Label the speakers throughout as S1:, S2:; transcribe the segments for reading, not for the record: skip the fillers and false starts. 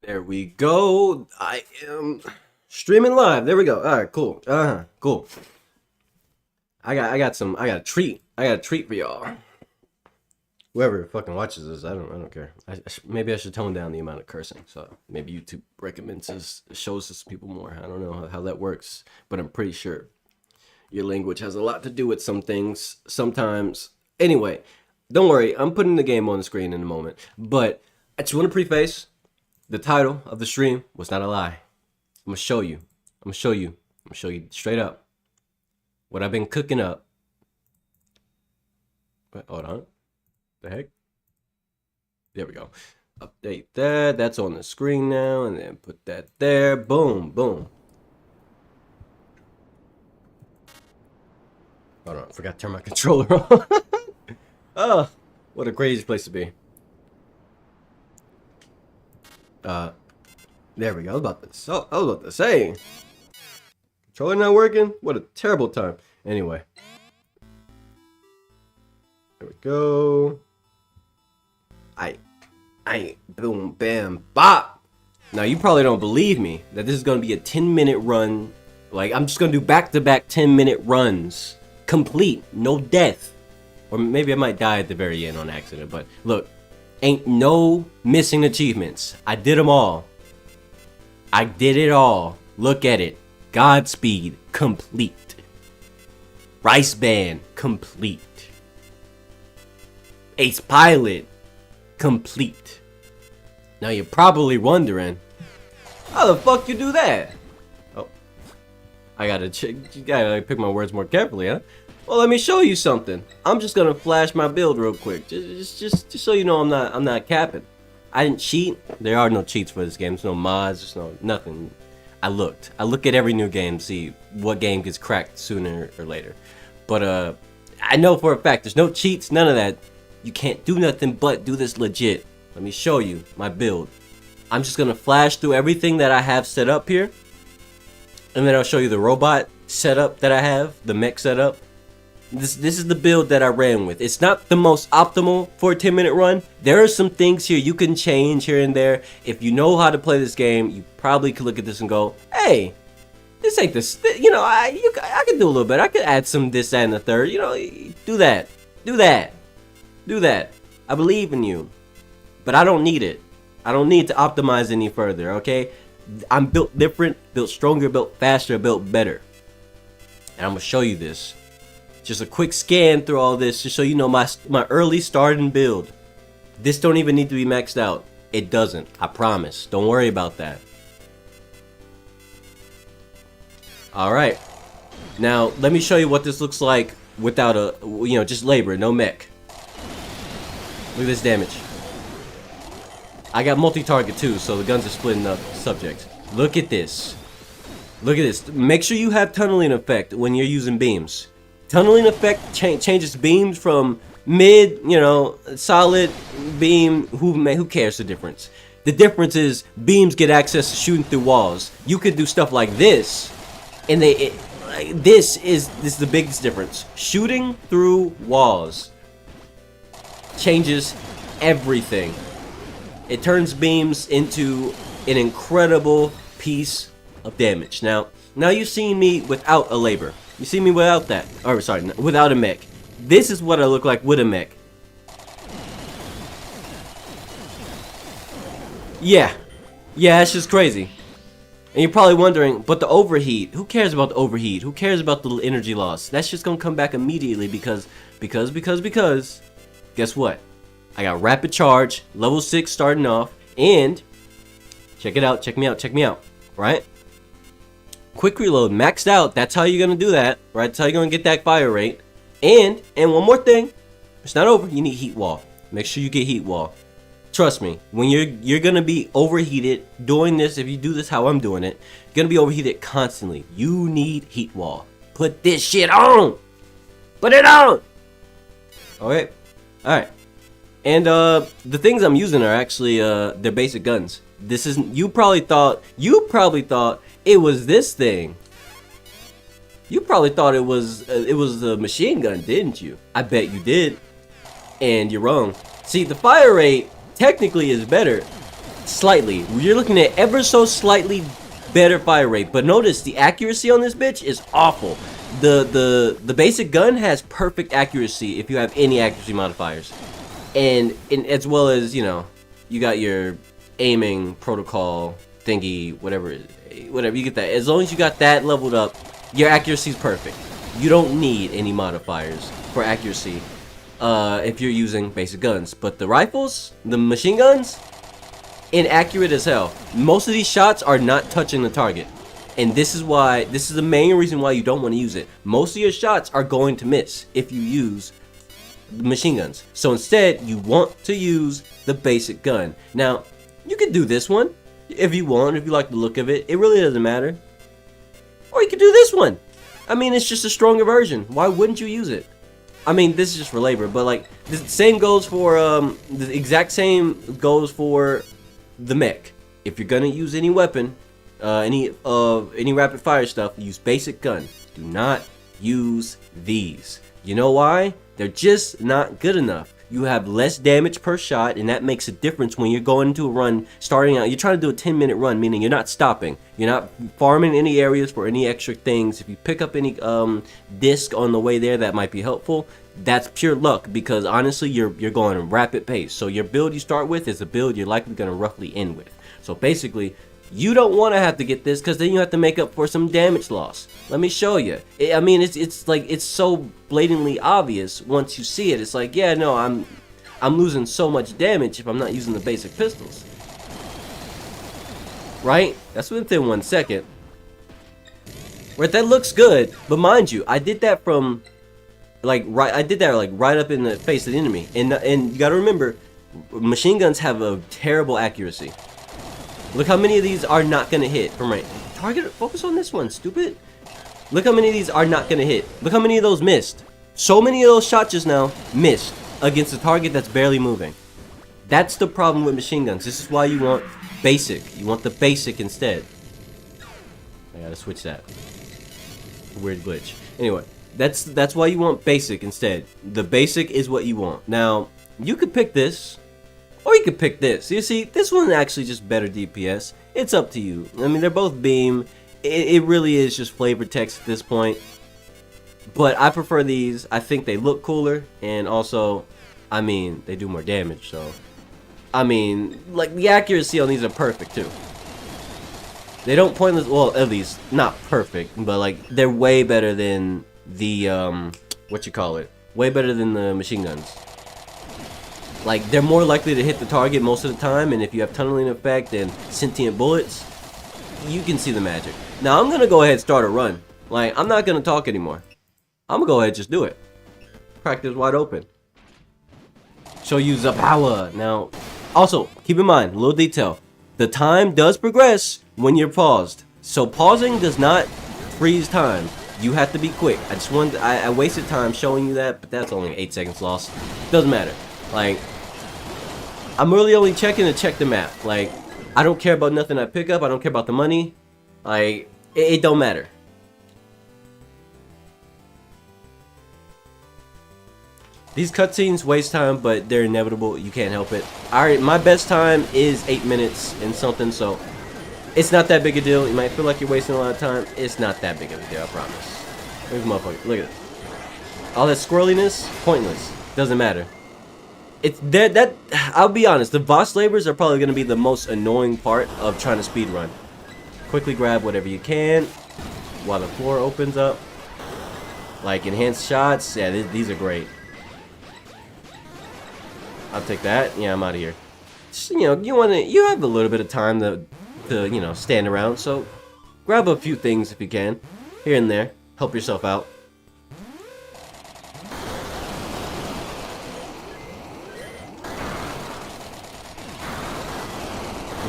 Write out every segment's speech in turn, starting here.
S1: There we go. I am streaming live. There we go. All right, cool. Cool. I got a treat. I got a treat for y'all. Whoever fucking watches this, I don't care. Maybe I should tone down the amount of cursing. So maybe YouTube recommends this, shows this to people more. I don't know how that works, but I'm pretty sure your language has a lot to do with some things sometimes. Anyway, don't worry. I'm putting the game on the screen in a moment, but I just want to preface. The title of the stream was not a lie. I'm gonna show you. I'm gonna show you straight up what I've been cooking up. Wait, hold on. The heck? There we go. Update that. That's on the screen now, and then put that there. Boom, boom. Hold on. I forgot to turn my controller on. Oh, what a crazy place to be. There we go. I was about to say. Controller not working? What a terrible time. Anyway. There we go. Boom, bam, bop. Now, you probably don't believe me that this is going to be a 10-minute run. Like, I'm just going to do back-to-back 10-minute runs. Complete. No death. Or maybe I might die at the very end on accident. But, look. Ain't no missing achievements. I did them all. I did it all. Look at it. Godspeed. Complete. Rice Band. Complete. Ace Pilot. Complete. Now you're probably wondering, how the fuck you do that? Oh. I gotta check. You gotta pick my words more carefully, huh? Well, let me show you something. I'm just gonna flash my build real quick, just so you know I'm not capping. I didn't cheat. There are no cheats for this game. There's no mods. There's no nothing. I looked. I look at every new game, see what game gets cracked sooner or later. But I know for a fact there's no cheats, none of that. You can't do nothing but do this legit. Let me show you my build. I'm just gonna flash through everything that I have set up here, and then I'll show you the robot setup that I have, the mech setup. This is the build that I ran with. It's not the most optimal for a 10-minute run. There are some things here you can change here and there. If you know how to play this game, you probably could look at this and go, hey, this ain't this, you know, I can do a little bit. I could add some this, that, and the third. You know, do that. Do that. Do that. I believe in you. But I don't need it. I don't need to optimize any further, okay? I'm built different, built stronger, built faster, built better. And I'm going to show you this. Just a quick scan through all this just so you know my early starting build. This don't even need to be maxed out. It doesn't. I promise. Don't worry about that. Alright. Now, let me show you what this looks like without a, you know, just labor, no mech. Look at this damage. I got multi-target too, so the guns are splitting up subjects. Look at this. Look at this. Make sure you have tunneling effect when you're using beams. Tunneling effect changes beams from mid, you know, solid, beam. Who cares the difference? The difference is beams get access to shooting through walls. You could do stuff like this, and this is the biggest difference. Shooting through walls changes everything. It turns beams into an incredible piece of damage. Now you've seen me without a labor. You see me without that. Or sorry, without a mech. This is what I look like with a mech. Yeah. Yeah, that's just crazy. And you're probably wondering, but the overheat, who cares about the overheat? Who cares about the energy loss? That's just gonna come back immediately because guess what? I got rapid charge, level 6 starting off, and check it out, check me out, right? Quick reload, maxed out. That's how you're gonna do that, right? That's how you're gonna get that fire rate. And one more thing, it's not over. You need heat wall. Make sure you get heat wall. Trust me, when you're gonna be overheated doing this. If you do this how I'm doing it, you're gonna be overheated constantly. You need heat wall. Put this shit on. Put it on. Okay, all right. And the things I'm using are actually they're basic guns. This isn't. You probably thought it was this thing. You probably thought it was a machine gun, didn't you? I bet you did. And you're wrong. See, the fire rate technically is better. Slightly. You're looking at ever so slightly better fire rate, but notice the accuracy on this bitch is awful. The basic gun has perfect accuracy if you have any accuracy modifiers, and as well as, you know, you got your aiming protocol thingy, whatever you get that. As long as you got that leveled up, your accuracy is perfect. You don't need any modifiers for accuracy if you're using basic guns. But the rifles, the machine guns, inaccurate as hell. Most of these shots are not touching the target, and this is the main reason why you don't want to use it. Most of your shots are going to miss if you use machine guns. So instead, you want to use the basic gun. Now, you could do this one if you want, if you like the look of it. It really doesn't matter. Or you could do this one. I mean, it's just a stronger version. Why wouldn't you use it? I mean, this is just for labor, but like the same goes for the exact same goes for the mech. If you're gonna use any weapon, any rapid fire stuff, use basic gun. Do not use these. You know why? They're just not good enough. You have less damage per shot, and that makes a difference when you're going into a run. Starting out, you're trying to do a 10-minute run, meaning you're not stopping. You're not farming any areas for any extra things. If you pick up any disc on the way there, that might be helpful. That's pure luck, because honestly, you're going at a rapid pace. So your build you start with is a build you're likely going to roughly end with. So basically, you don't want to have to get this, because then you have to make up for some damage loss. Let me show you. I mean, it's like, it's so blatantly obvious once you see it. It's like, yeah, no, I'm losing so much damage if I'm not using the basic pistols. Right? That's within 1 second. Right, that looks good, but mind you, I did that from right up in the face of the enemy. And you got to remember, machine guns have a terrible accuracy. Look how many of these are not going to hit from right. Target, focus on this one, stupid. Look how many of these are not going to hit. Look how many of those missed. So many of those shots just now missed against a target that's barely moving. That's the problem with machine guns. This is why you want basic. You want the basic instead. I gotta switch that. Weird glitch. Anyway, that's why you want basic instead. The basic is what you want. Now, you could pick this, or you could pick this. You see, this one actually just better DPS. It's up to you. I mean, they're both beam. It really is just flavor text at this point. But I prefer these. I think they look cooler, and also, I mean, they do more damage, so. I mean, like, the accuracy on these are perfect, too. They don't pointless, well, at least, not perfect, but, like, they're way better than the, way better than the machine guns. Like, they're more likely to hit the target most of the time, and if you have tunneling effect and sentient bullets, you can see the magic. Now, I'm gonna go ahead and start a run. Like, I'm not gonna talk anymore. I'm gonna go ahead and just do it. Practice wide open. Show you the power. Now, also, keep in mind, a little detail. The time does progress when you're paused. So pausing does not freeze time. You have to be quick. I wasted time showing you that, but that's only 8 seconds lost. Doesn't matter. Like, I'm really only checking to check the map. Like, I don't care about nothing I pick up. I don't care about the money. Like, it don't matter. These cutscenes waste time, but they're inevitable. You can't help it. Alright, my best time is 8 minutes and something, so it's not that big a deal. You might feel like you're wasting a lot of time. It's not that big of a deal, I promise. Look at this motherfucker. Look at it. All that squirreliness, pointless. Doesn't matter. It's that I'll be honest, the boss labors are probably going to be the most annoying part of trying to speedrun. Quickly grab whatever you can while the floor opens up. Like enhanced shots, yeah, these are great. I'll take that. Yeah, I'm out of here. Just, you know, you have a little bit of time to you know, stand around, so grab a few things if you can, here and there. Help yourself out.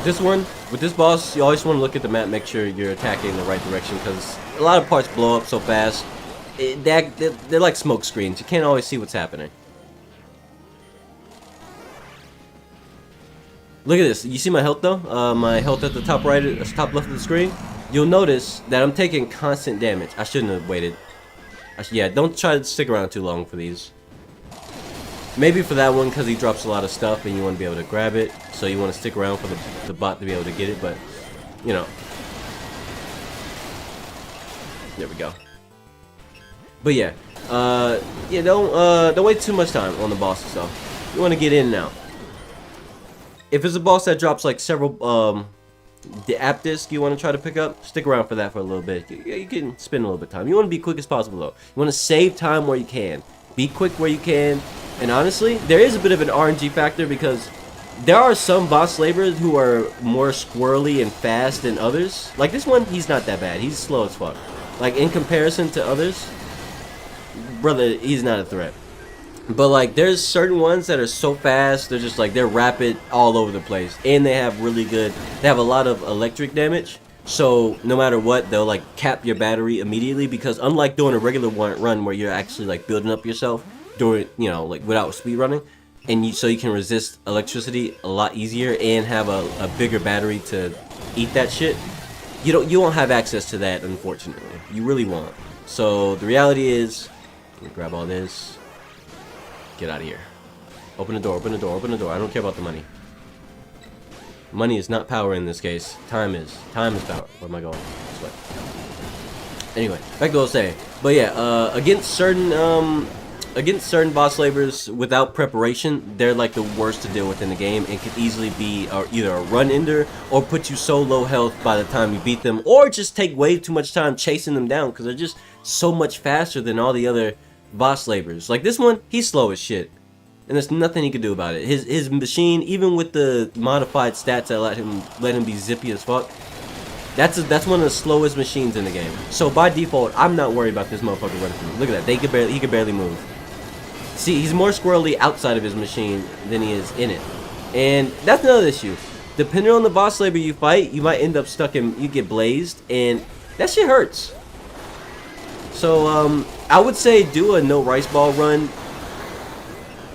S1: With this boss, you always want to look at the map, make sure you're attacking in the right direction, because a lot of parts blow up so fast. They're like smoke screens. You can't always see what's happening. Look at this. You see my health though? My health at the top right, top left of the screen. You'll notice that I'm taking constant damage. I shouldn't have waited. Yeah, don't try to stick around too long for these. Maybe for that one, because he drops a lot of stuff and you want to be able to grab it. So you want to stick around for the bot to be able to get it. But, you know. There we go. But yeah. Yeah, don't wait too much time on the boss and stuff. You want to get in now. If it's a boss that drops like several, the app disc you want to try to pick up, stick around for that for a little bit. You can spend a little bit of time. You want to be quick as possible though. You want to save time where you can. Be quick where you can. And honestly, there is a bit of an RNG factor because there are some boss laborers who are more squirrely and fast than others. Like this one, he's not that bad. He's slow as fuck. Like in comparison to others, brother, he's not a threat. But like there's certain ones that are so fast, they're just like, they're rapid all over the place. And they have really good, they have a lot of electric damage. So no matter what, they'll like cap your battery immediately, because unlike doing a regular run where you're actually like building up yourself, doing, you know, like without speed running, and so you can resist electricity a lot easier and have a bigger battery to eat that shit. You won't have access to that, unfortunately. You really won't. So the reality is, let me grab all this. Get out of here. Open the door, open the door, open the door. I don't care about the money. Money is not power in this case. Time is. Time is power. Where am I going? This way. Anyway, back to what I was saying. But yeah, against certain boss laborers without preparation, they're like the worst to deal with in the game, and could easily be either a run ender or put you so low health by the time you beat them, or just take way too much time chasing them down because they're just so much faster than all the other boss laborers. Like this one, he's slow as shit, and there's nothing he can do about it. His machine, even with the modified stats that let him be zippy as fuck, that's one of the slowest machines in the game. So by default, I'm not worried about this motherfucker running through. Look at that, he can barely move. See, he's more squirrely outside of his machine than he is in it, and that's another issue. Depending on the boss labor you fight, you might end up stuck in, you get blazed, and that shit hurts. So I would say do a no rice ball run.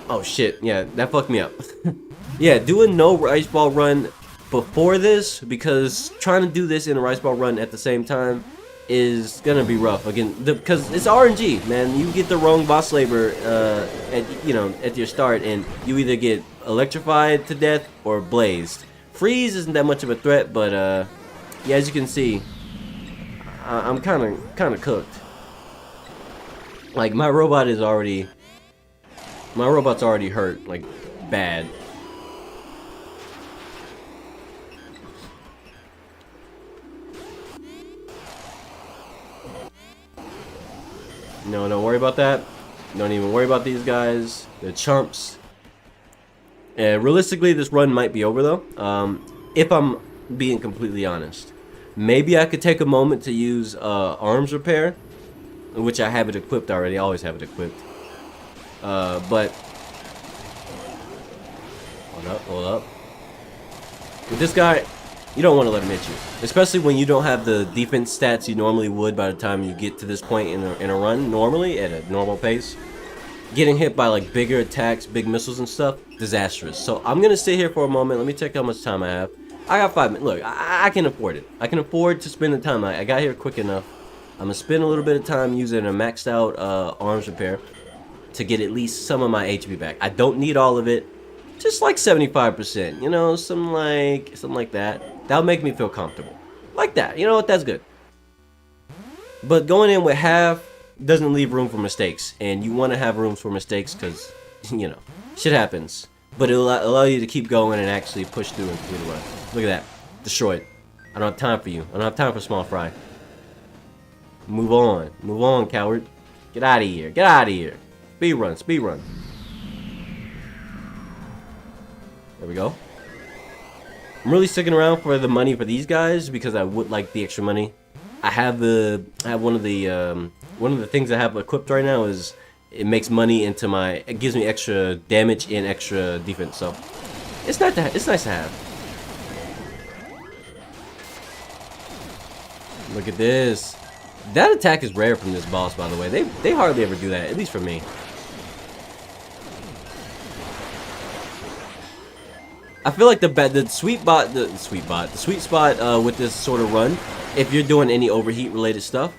S1: Oh shit, yeah, that fucked me up. Yeah, do a no rice ball run before this, because trying to do this in a rice ball run at the same time is gonna be rough again, because it's RNG, man. You get the wrong boss labor at your start, and you either get electrified to death or blazed. Freeze isn't that much of a threat, but yeah, as you can see, I'm kind of cooked. Like my robot's already hurt, like bad. No, don't worry about that. Don't even worry about these guys. They're chumps. And realistically, this run might be over though. If I'm being completely honest. Maybe I could take a moment to use arms repair, which I have it equipped already. I always have it equipped. But hold up. With this guy, you don't want to let him hit you, especially when you don't have the defense stats you normally would by the time you get to this point in a run, normally at a normal pace. Getting hit by like bigger attacks, big missiles and stuff, disastrous. So I'm gonna sit here for a moment. Let me check how much time I have. I got 5 minutes. Look, I can afford it. I can afford to spend the time. I got here quick enough. I'm gonna spend a little bit of time using a maxed out arms repair to get at least some of my HP back. I don't need all of it, just like 75%. You know, something like that. That'll make me feel comfortable. Like that. You know what? That's good. But going in with half doesn't leave room for mistakes, and you want to have rooms for mistakes because, you know, shit happens. But it'll allow you to keep going and actually push through and complete the run. Look at that. Destroyed. I don't have time for you. I don't have time for small fry. Move on. Move on, coward. Get out of here. Get out of here. Speed run. Speed run. There we go. I'm really sticking around for the money for these guys because I would like the extra money. I have one of the things I have equipped right now is it makes money into my, it gives me extra damage and extra defense, so it's nice to have. Look at this. That attack is rare from this boss, by the way. They hardly ever do that, at least for me. I feel like the sweet spot with this sort of run, if you're doing any overheat related stuff,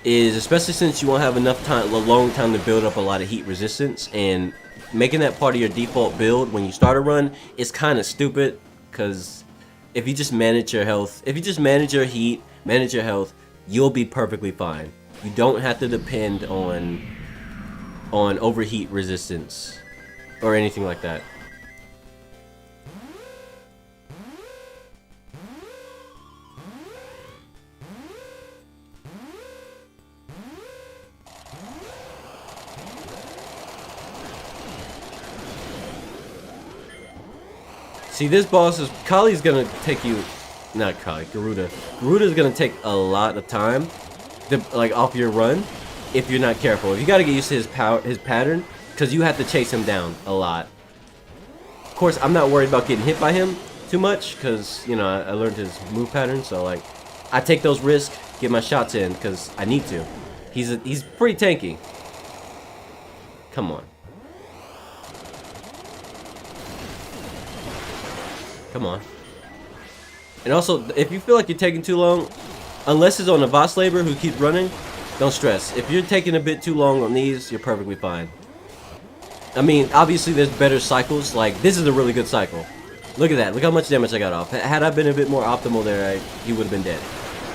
S1: is especially since you won't have enough time, a long time to build up a lot of heat resistance, and making that part of your default build when you start a run is kind of stupid, because if you just manage your health, if you just manage your heat, manage your health, you'll be perfectly fine. You don't have to depend on overheat resistance or anything like that. See, this boss is... Kali's gonna take you... Not Kali, Garuda. Garuda's gonna take a lot of time to, like, off your run if you're not careful. If you gotta get used to his pattern, because you have to chase him down a lot. Of course, I'm not worried about getting hit by him too much, because, you know, I learned his move pattern, so, like, I take those risks, get my shots in, because I need to. He's pretty tanky. Come on. Come on. And also, if you feel like you're taking too long, unless it's on a boss labor who keeps running, don't stress. If you're taking a bit too long on these, you're perfectly fine. I mean, obviously there's better cycles. Like, this is a really good cycle. Look at that. Look how much damage I got off. Had I been a bit more optimal there, he would have been dead.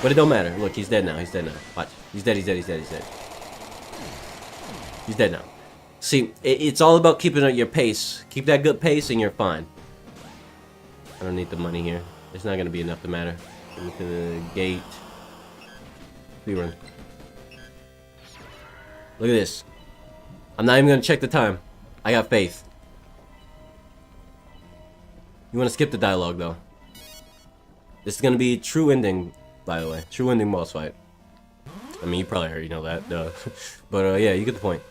S1: But it don't matter. Look, he's dead now. He's dead now. Watch. He's dead, he's dead, he's dead, he's dead. He's dead now. See, it's all about keeping up your pace. Keep that good pace and you're fine. I don't need the money here. It's not going to be enough to matter. Into the gate. Speed run. Look at this. I'm not even going to check the time. I got faith. You want to skip the dialogue, though. This is going to be true ending, by the way. True ending boss fight. I mean, you probably already know that, duh. But, yeah, you get the point.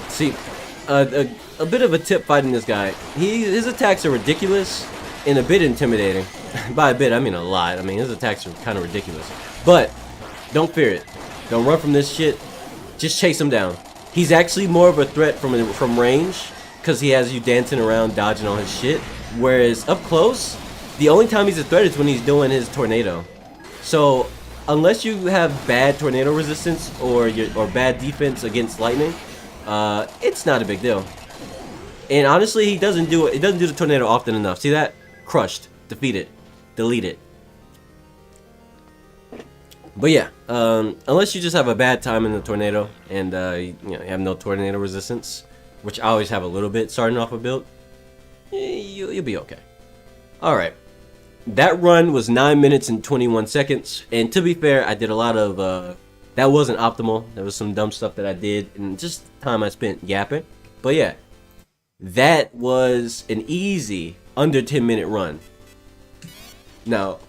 S1: See, a bit of a tip fighting this guy. His attacks are ridiculous and a bit intimidating. By a bit, I mean a lot. I mean, his attacks are kind of ridiculous. But, don't fear it. Don't run from this shit. Just chase him down. He's actually more of a threat from range, because he has you dancing around, dodging all his shit. Whereas, up close, the only time he's a threat is when he's doing his tornado. So, unless you have bad tornado resistance or bad defense against lightning, it's not a big deal. And honestly, he doesn't do it. It doesn't do the tornado often enough. See that? Crushed, defeated, delete it. But yeah, unless you just have a bad time in the tornado and you have no tornado resistance, which I always have a little bit starting off a build, you'll be okay. All right, that run was 9 minutes and 21 seconds, and to be fair, I did a lot of that wasn't optimal. There was some dumb stuff that I did, and just time I spent yapping. But yeah, that was an easy under 10-minute run. Now,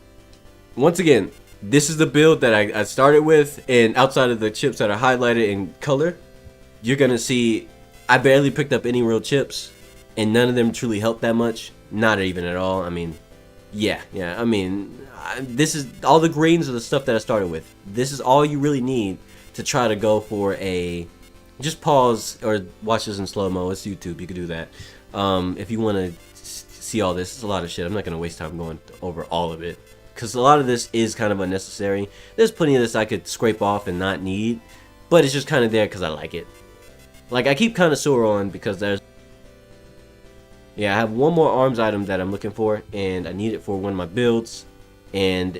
S1: once again, this is the build that I started with, and outside of the chips that are highlighted in color, you're gonna see I barely picked up any real chips, and none of them truly helped that much. Not even at all. I mean, yeah. I mean, this is all the greens are the stuff that I started with. This is all you really need to try to go for a... Just pause or watch this in slow-mo. It's YouTube. You can do that. If you want to see all this, it's a lot of shit. I'm not going to waste time going over all of it, because a lot of this is kind of unnecessary. There's plenty of this I could scrape off and not need, but it's just kind of there because I like it. Like, I keep kind of sore on because there's... Yeah, I have one more arms item that I'm looking for, and I need it for one of my builds, and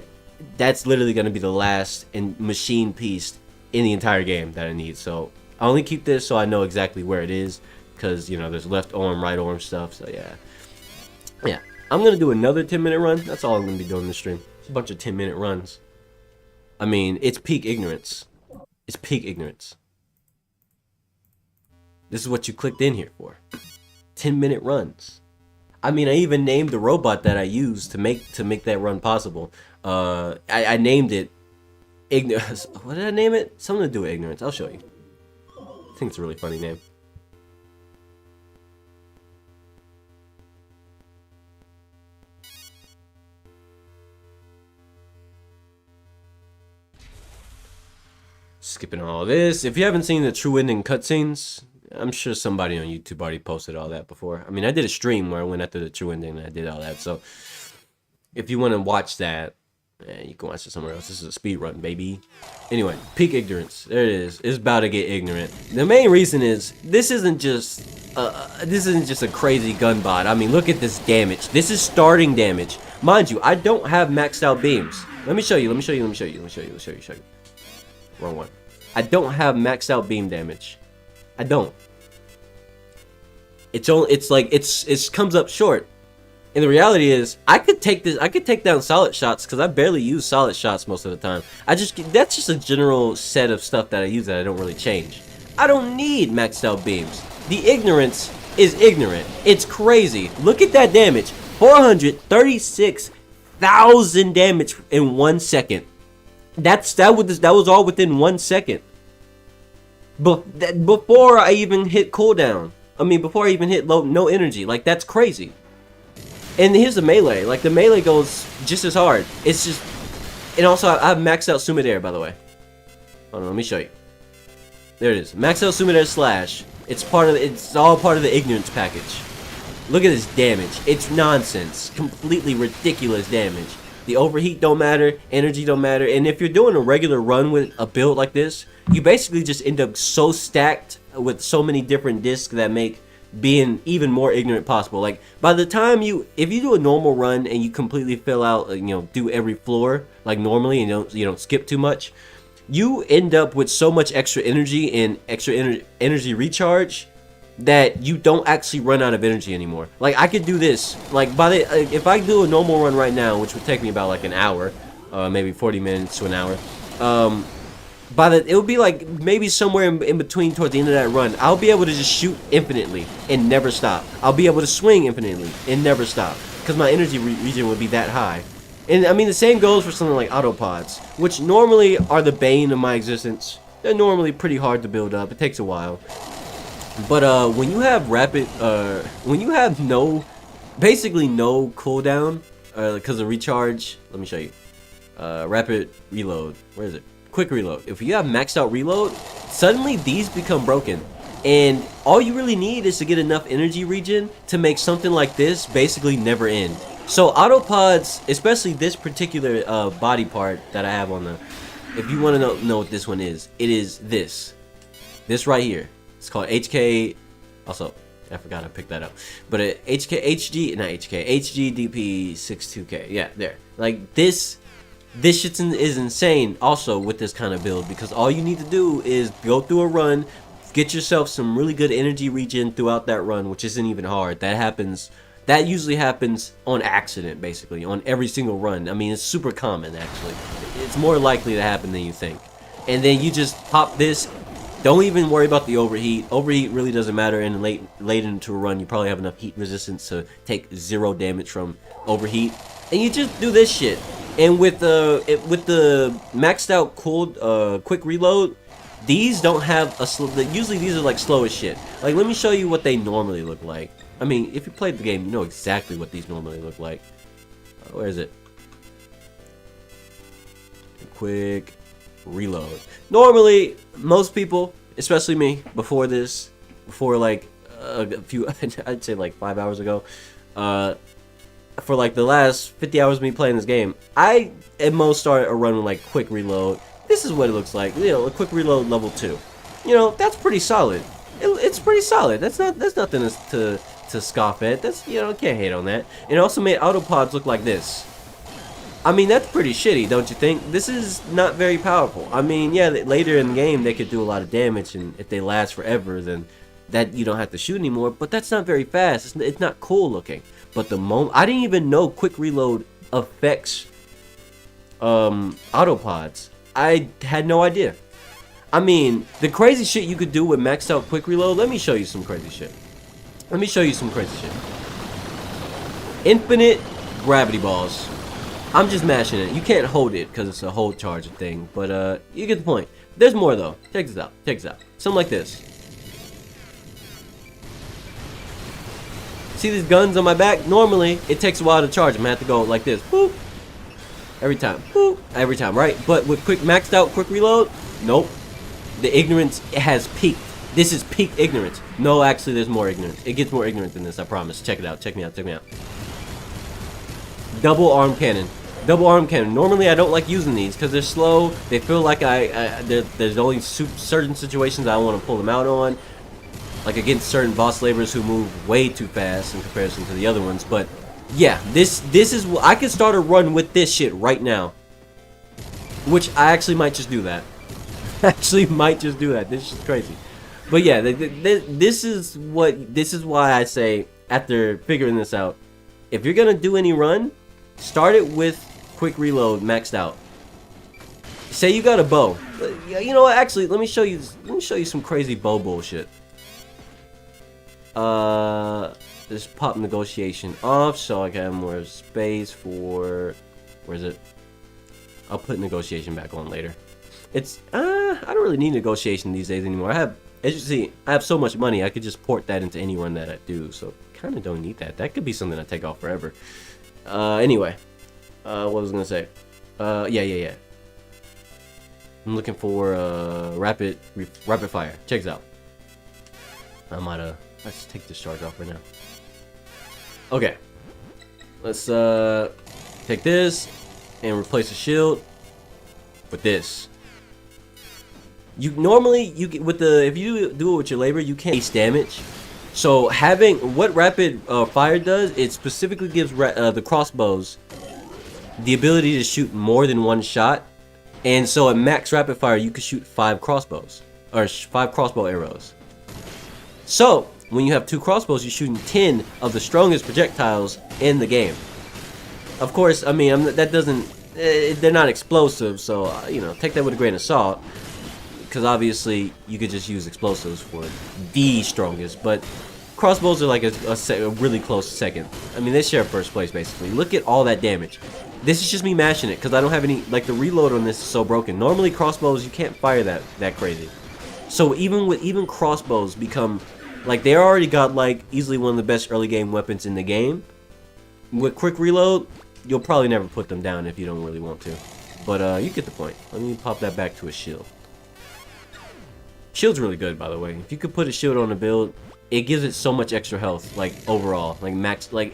S1: that's literally going to be the last machine piece in the entire game that I need. So I only keep this so I know exactly where it is, because, you know, there's left arm, right arm stuff. So yeah, I'm gonna do another 10-minute run. That's all I'm gonna be doing in the stream. It's a bunch of 10-minute runs. I mean, it's peak ignorance. It's peak ignorance. This is what you clicked in here for. 10-minute runs. I mean, I even named the robot that I used to make that run possible. I named it ignorance. What did I name it? Something to do with ignorance. I'll show you. I think it's a really funny name. Skipping all this. If you haven't seen the true ending cutscenes, I'm sure somebody on YouTube already posted all that before. I mean, I did a stream where I went after the true ending and I did all that. So if you want to watch that, Man, you can watch it somewhere else. This is a speed run, baby. Anyway, peak ignorance. There it is. It's about to get ignorant. The main reason is this isn't just a crazy gun bot. I mean, look at this damage. This is starting damage. Mind you, I don't have maxed out beams. Let me show you. Wrong one. I don't have maxed out beam damage. I don't. It comes up short. And the reality is, I could take down solid shots because I barely use solid shots most of the time. That's just a general set of stuff that I use that I don't really change. I don't need maxed out beams. The ignorance is ignorant. It's crazy. Look at that damage. 436,000 damage in 1 second. That was all within 1 second. Before I even hit cooldown. I mean, before I even hit no energy. Like, that's crazy. And here's the melee. Like, the melee goes just as hard. It's just... And also, I've maxed out Sumidair, by the way. Hold on, let me show you. There it is. Maxed out Sumidair Slash. It's all part of the ignorance package. Look at this damage. It's nonsense. Completely ridiculous damage. The overheat don't matter. Energy don't matter. And if you're doing a regular run with a build like this, you basically just end up so stacked with so many different discs that make being even more ignorant possible. Like, by the time if you do a normal run and you completely fill out, do every floor like normally and you don't skip too much, you end up with so much extra energy and extra energy recharge that you don't actually run out of energy anymore. Like, I could do this, like, if I do a normal run right now, which would take me about like an hour, maybe 40 minutes to an hour, it would be like maybe somewhere in between towards the end of that run, I'll be able to just shoot infinitely and never stop. I'll be able to swing infinitely and never stop because my energy regen would be that high. And I mean, the same goes for something like autopods, which normally are the bane of my existence. They're normally pretty hard to build up. It takes a while. But when you have basically no cooldown, because of recharge, let me show you. Rapid reload. Where is it? Quick reload. If you have maxed out reload, suddenly these become broken. And all you really need is to get enough energy regen to make something like this basically never end. So autopods, especially this particular body part that I have on the... If you want to know what this one is, it is this. This right here. It's called HK... Also, I forgot I picked that up. But HGDP62K. Yeah, there. Like, this shit is insane also with this kind of build, because all you need to do is go through a run, get yourself some really good energy regen throughout that run, which isn't even hard. That usually happens on accident, basically, on every single run. I mean, it's super common, actually. It's more likely to happen than you think. And then you just pop this. Don't even worry about the overheat. Overheat really doesn't matter, and late into a run, you probably have enough heat resistance to take 0 damage from overheat. And you just do this shit. And with the maxed out quick reload, these don't have usually these are like slow as shit. Like, let me show you what they normally look like. I mean, if you played the game, you know exactly what these normally look like. Where is it? Quick reload. Normally, most people, especially me, before like a few, I'd say like 5 hours ago, for like the last 50 hours of me playing this game, I at most started a run with like quick reload. This is what it looks like, a quick reload level 2. That's pretty solid. It's pretty solid. That's nothing to scoff at. That's, can't hate on that. And it also made autopods look like this. I mean, that's pretty shitty, don't you think? This is not very powerful. I mean, yeah, later in the game they could do a lot of damage, and if they last forever, then that you don't have to shoot anymore. But that's not very fast. It's not cool looking. But the moment I didn't even know quick reload affects autopods. I had no idea. I mean, the crazy shit you could do with maxed out quick reload. Let me show you some crazy shit. Infinite gravity balls. I'm just mashing it. You can't hold it because it's a hold charge thing. But you get the point. There's more though. Check this out. Something like this. See these guns on my back? Normally, it takes a while to charge them. I have to go like this. Boop. Every time. Boop. Every time, right? But with maxed out quick reload, nope. The ignorance has peaked. This is peak ignorance. No, actually, there's more ignorance. It gets more ignorant than this, I promise. Check it out. Check me out. Double arm cannon. Double arm cannon. Normally, I don't like using these because they're slow. They feel like there's only certain situations I want to pull them out on, like against certain boss slavers who move way too fast in comparison to the other ones. But yeah, this is I could start a run with this shit right now, which I actually might just do that. Actually, might just do that. This is crazy. But yeah, this is why I say after figuring this out, if you're gonna do any run, start it with quick reload maxed out. Say you got a bow. You know what? Actually, let me show you some crazy bow bullshit. Just pop negotiation off so I can have more space for. Where is it? I'll put negotiation back on later. It's I don't really need negotiation these days anymore. As you see, I have so much money I could just port that into any run that I do. So kind of don't need that. That could be something I take off forever. Anyway. What was I gonna say? Yeah. I'm looking for rapid fire. Check this out. Let's take this charge off right now. Okay. Let's take this and replace the shield with this. If you do it with your labor, you can't base damage. So having what rapid fire does, it specifically gives the crossbows the ability to shoot more than one shot, and so at max rapid fire you could shoot 5 crossbows or 5 crossbow arrows. So when you have 2 crossbows, you're shooting 10 of the strongest projectiles in the game. Of course, I mean they're not explosive, so you know, take that with a grain of salt, because obviously you could just use explosives for the strongest, but crossbows are like a really close second. I mean, they share first place basically. Look at all that damage. This is just me mashing it because I don't have any, like, the reload on this is so broken. Normally crossbows, you can't fire that crazy. So even crossbows become, like, they already got, like, easily one of the best early game weapons in the game. With quick reload, you'll probably never put them down if you don't really want to. But you get the point. Let me pop that back to a shield. Shield's really good, by the way. If you could put a shield on a build, it gives it so much extra health, like, overall. Like, max, like,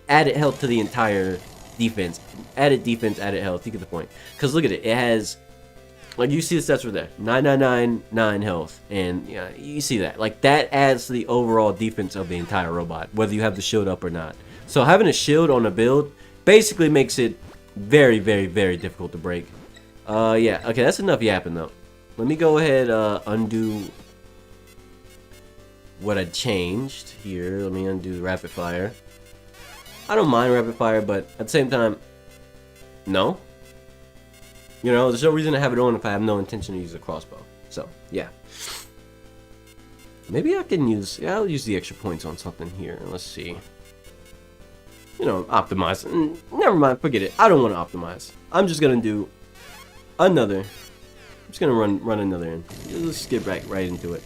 S1: added health to the entire defense. Added defense, added health. You get the point. Because look at it. It has, like, you see the stats right there. 9999 health. And, yeah, you see that. Like, that adds to the overall defense of the entire robot, whether you have the shield up or not. So having a shield on a build basically makes it very, very, very difficult to break. Yeah. Okay, that's enough yapping, though. Let me go ahead, undo what I changed here. Let me undo the rapid fire. I don't mind rapid fire, but at the same time, no. You know, there's no reason to have it on if I have no intention to use a crossbow. So, yeah. Maybe I can use, yeah, I'll use the extra points on something here. Let's see. You know, optimize. Never mind, forget it. I don't want to optimize. I'm just going to do another. I'm just going to run another in. Let's get right into it.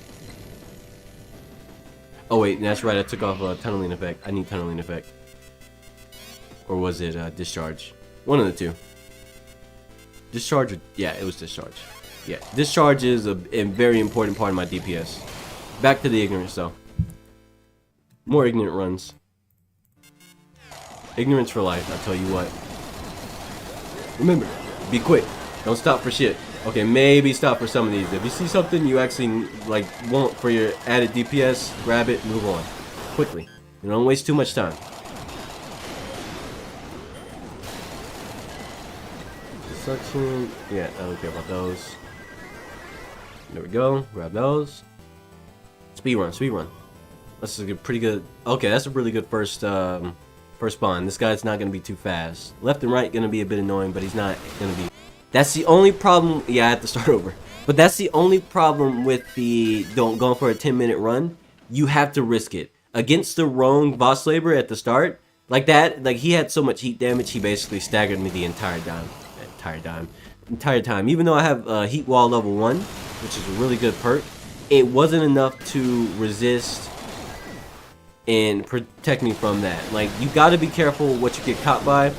S1: Oh, wait, that's right. I took off a tunneling effect. I need tunneling effect. Or was it discharge? One of the two. Discharge? Yeah, it was discharge. Yeah, discharge is a very important part of my DPS. Back to the ignorance, though. More ignorant runs. Ignorance for life, I'll tell you what. Remember, be quick. Don't stop for shit. Okay, maybe stop for some of these. If you see something you actually like want for your added DPS, grab it, move on. Quickly. You don't waste too much time. Suction. Yeah, I don't care about those. There we go. Grab those. Speed run. That's a pretty good. Okay, that's a really good first spawn. This guy's not gonna be too fast. Left and right gonna be a bit annoying, but he's not gonna be. That's the only problem. Yeah, I have to start over. But that's the only problem with the going for a 10-minute run. You have to risk it against the wrong boss labor at the start. Like that. Like he had so much heat damage, he basically staggered me the entire time. Even though I have heat wall level 1, which is a really good perk, it wasn't enough to resist and protect me from that. Like, you gotta be careful what you get caught by,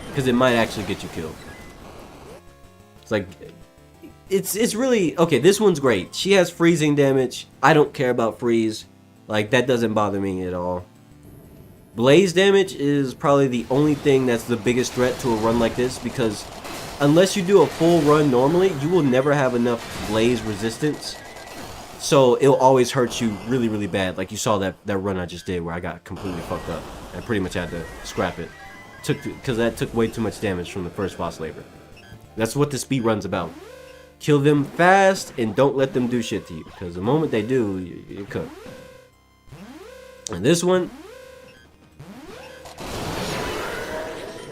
S1: because it might actually get you killed. It's like, it's really, okay, this one's great. She has freezing damage. I don't care about freeze. Like, that doesn't bother me at all. Blaze damage is probably the only thing that's the biggest threat to a run like this, because unless you do a full run normally, you will never have enough blaze resistance. So it'll always hurt you really, really bad. Like you saw that run I just did where I got completely fucked up. I pretty much had to scrap it. Because that took way too much damage from the first boss labor. That's what the speed run's about. Kill them fast and don't let them do shit to you. Because the moment they do, you're cooked. And this one,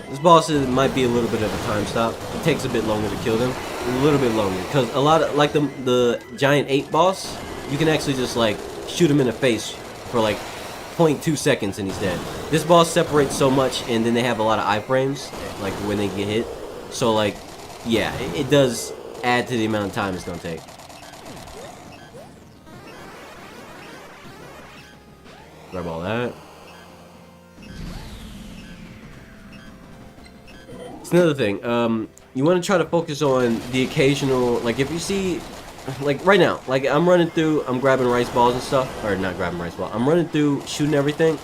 S1: this boss might be a little bit of a time stop. It takes a bit longer to kill them. A little bit longer. Because a lot of, like the Giant 8 boss, you can actually just like shoot him in the face for like 0.2 seconds and he's dead. This boss separates so much, and then they have a lot of iframes, like when they get hit. So like, yeah, it does add to the amount of time it's gonna take. Grab all that. It's another thing. You want to try to focus on the occasional, like if you see, like right now, like I'm running through, I'm grabbing rice balls and stuff, or not grabbing rice balls. I'm running through, shooting everything.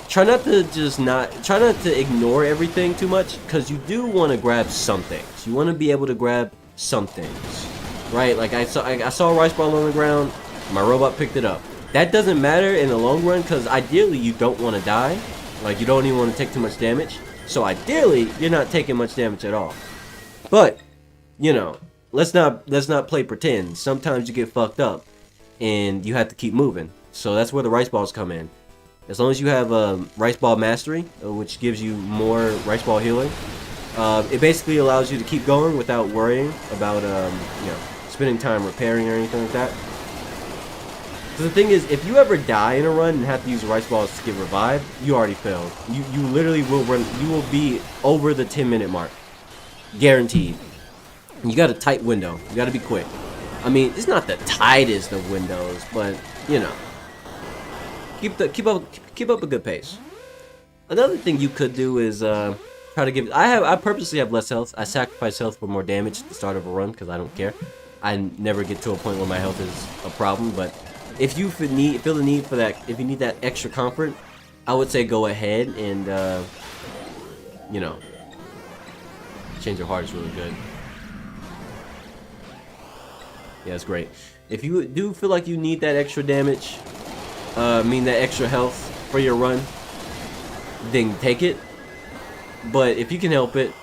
S1: Try not to ignore everything too much, because you do want to grab some things. You want to be able to grab some things, right? Like I saw a rice ball on the ground, my robot picked it up. That doesn't matter in the long run, because ideally you don't want to die. Like you don't even want to take too much damage. So ideally you're not taking much damage at all. But you know, let's not play pretend. Sometimes you get fucked up and you have to keep moving. So that's where the rice balls come in. As long as you have rice ball mastery, which gives you more rice ball healing, it basically allows you to keep going without worrying about you know, spending time repairing or anything like that. Because the thing is, if you ever die in a run and have to use rice balls to get revived, you already failed. You literally will run. You will be over the 10-minute mark, guaranteed. You got a tight window. You got to be quick. I mean, it's not the tightest of windows, but you know, keep up a good pace. Another thing you could do is try to give. I purposely have less health. I sacrifice health for more damage at the start of a run because I don't care. I never get to a point where my health is a problem, but if you feel the need for that, if you need that extra comfort, I would say go ahead and you know, change your heart is really good. Yeah, it's great. If you do feel like you need that extra damage, that extra health for your run, then take it. But if you can help it,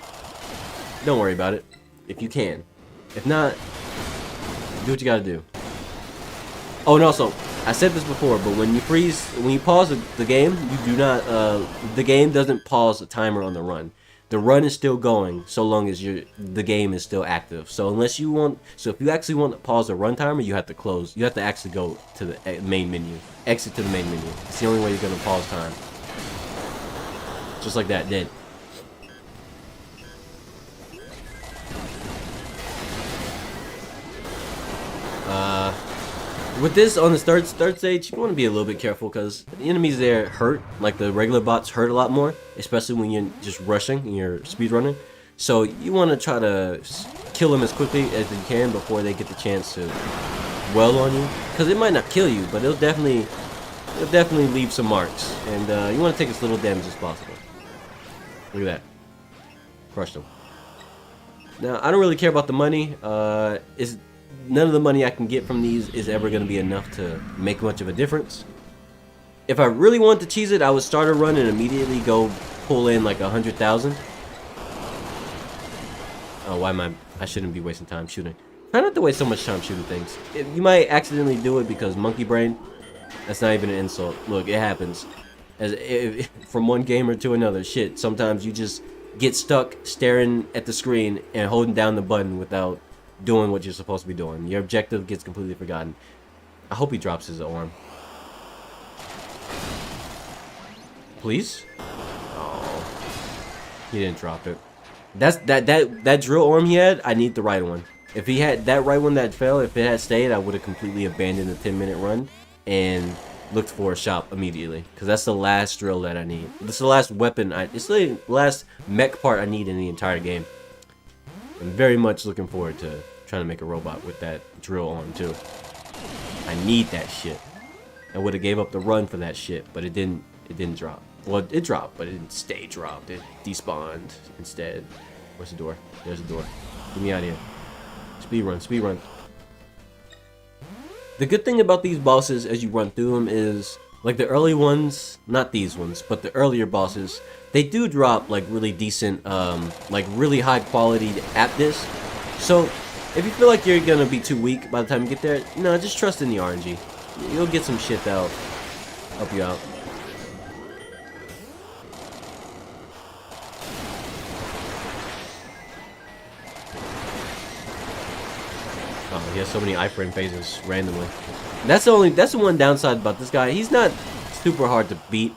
S1: don't worry about it. If you can. If not, do what you gotta do. Oh, and also, I said this before, but when you pause the game, you do not, the game doesn't pause the timer on the run. The run is still going so long as the game is still active. So if you actually want to pause the run timer, you have to close. You have to actually go to the main menu. Exit to the main menu. It's the only way you're going to pause time. Just like that, dead. With this, on the third stage, you want to be a little bit careful because the enemies there hurt. Like the regular bots hurt a lot more, especially when you're just rushing and you're speedrunning. So you want to try to kill them as quickly as you can before they get the chance to dwell on you. Because it might not kill you, but it'll definitely leave some marks. And you want to take as little damage as possible. Look at that. Crushed them. Now, I don't really care about the money. None of the money I can get from these is ever going to be enough to make much of a difference. If I really want to cheese it, I would start a run and immediately go pull in like 100,000. Oh, I shouldn't be wasting time shooting. Try not to waste so much time shooting things. You might accidentally do it because monkey brain. That's not even an insult. Look, it happens. From one gamer to another. Shit, sometimes you just get stuck staring at the screen and holding down the button without doing what you're supposed to be doing. Your objective gets completely forgotten. I hope he drops his arm. Please? Oh, he didn't drop it. That drill arm he had, I need the right one. If he had that right one that fell, if it had stayed, I would have completely abandoned the 10-minute run and looked for a shop immediately. Because that's the last drill that I need. This is the last weapon. It's the last mech part I need in the entire game. I'm very much looking forward to trying to make a robot with that drill arm too. I need that shit. I would have gave up the run for that shit, but it didn't drop. Well, it dropped, but it didn't stay dropped. It despawned instead. Where's the door? There's the door. Get me out of here. Speed run, speed run. The good thing about these bosses as you run through them is, like the early ones, not these ones, but the earlier bosses, they do drop like really decent, like really high quality at this. So if you feel like you're gonna be too weak by the time you get there, no, just trust in the RNG. You'll get some shit that'll help you out. Oh, he has so many iframe phases randomly. That's the one downside about this guy. He's not super hard to beat,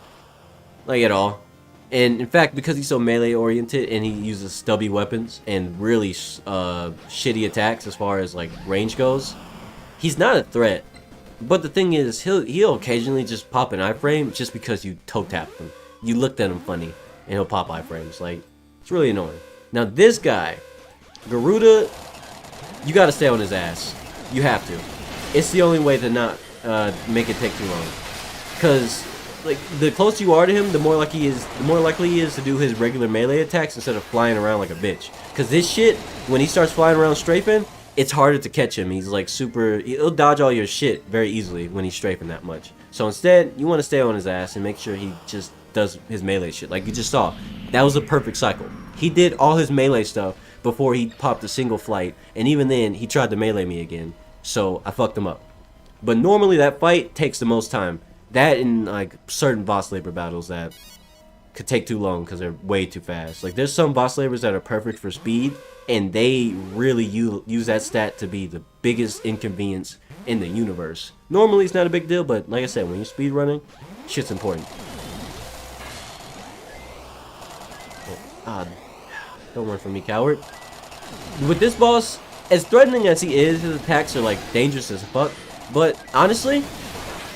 S1: like at all. And in fact, because he's so melee oriented and he uses stubby weapons and really shitty attacks as far as like range goes, he's not a threat. But the thing is, he'll occasionally just pop an iframe just because you toe tapped him. You looked at him funny, and he'll pop iframes. Like, it's really annoying. Now this guy, Garuda, you gotta stay on his ass. You have to. It's the only way to not make it take too long. Cause like the closer you are to him, the more likely he is to do his regular melee attacks instead of flying around like a bitch. Cause this shit, when he starts flying around strafing, it's harder to catch him. He's like he'll dodge all your shit very easily when he's strafing that much. So instead, you want to stay on his ass and make sure he just does his melee shit. Like you just saw, that was a perfect cycle. He did all his melee stuff before he popped a single flight, and even then, he tried to melee me again. So I fucked him up. But normally that fight takes the most time. That and like certain boss labor battles that could take too long because they're way too fast. Like there's some boss labors that are perfect for speed, and they really use that stat to be the biggest inconvenience in the universe. Normally it's not a big deal, but like I said, when you're speed running, shit's important. Don't run from me, coward. With this boss, as threatening as he is, his attacks are like dangerous as fuck. But honestly,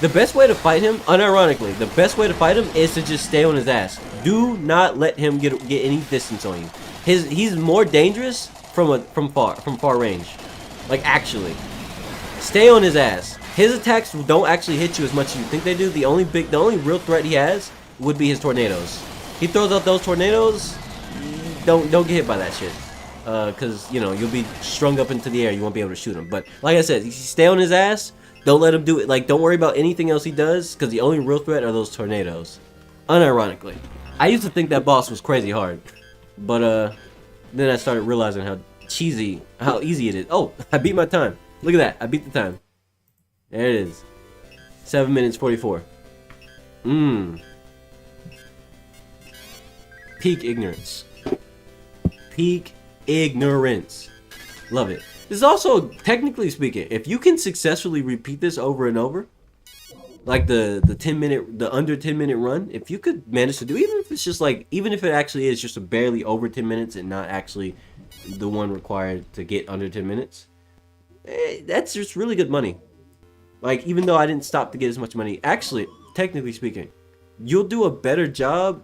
S1: the best way to fight him, unironically, the best way to fight him is to just stay on his ass. Do not let him get any distance on you. He's more dangerous from far range. Like actually, stay on his ass. His attacks don't actually hit you as much as you think they do. The only real threat he has would be his tornadoes. He throws out those tornadoes. Don't get hit by that shit. Cause you know you'll be strung up into the air. You won't be able to shoot him. But like I said, stay on his ass. Don't let him do it. Like, don't worry about anything else he does, because the only real threat are those tornadoes. Unironically. I used to think that boss was crazy hard. But, then I started realizing how easy it is. Oh, I beat my time. Look at that. I beat the time. There it is. 7 minutes 44. Peak ignorance. Peak ignorance. Love it. This is also, technically speaking, if you can successfully repeat this over and over, like the under 10 minute run, if you could manage to do, even if it's just like, even if it actually is just a barely over 10 minutes and not actually the one required to get under 10 minutes, that's just really good money. Like, even though I didn't stop to get as much money, actually, technically speaking, you'll do a better job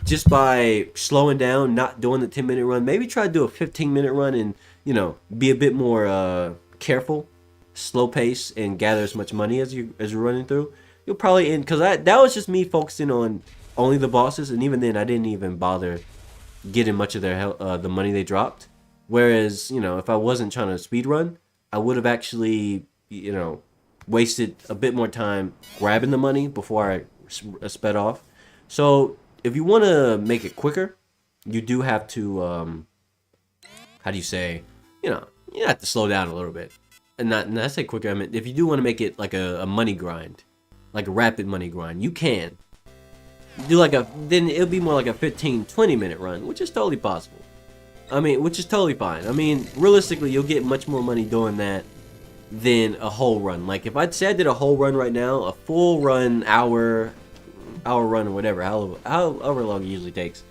S1: just by slowing down, not doing the 10-minute run. Maybe try to do a 15-minute run and, you know, be a bit more careful, slow pace, and gather as much money as you're running through. You'll probably end, because that was just me focusing on only the bosses, and even then I didn't even bother getting much of their the money they dropped. Whereas, you know, if I wasn't trying to speed run, I would have actually, you know, wasted a bit more time grabbing the money before I sped off. So if you want to make it quicker, you do have to, how do you say, you have to slow down a little bit. And I say quicker, I mean, if you do want to make it like a money grind, like a rapid money grind, you can. Do then it'll be more like a 15-20 minute run, which is totally possible. I mean, which is totally fine. I mean, realistically, you'll get much more money doing that than a whole run. Like, if I'd say I did a whole run right now, a full run, hour run or whatever, however long it usually takes,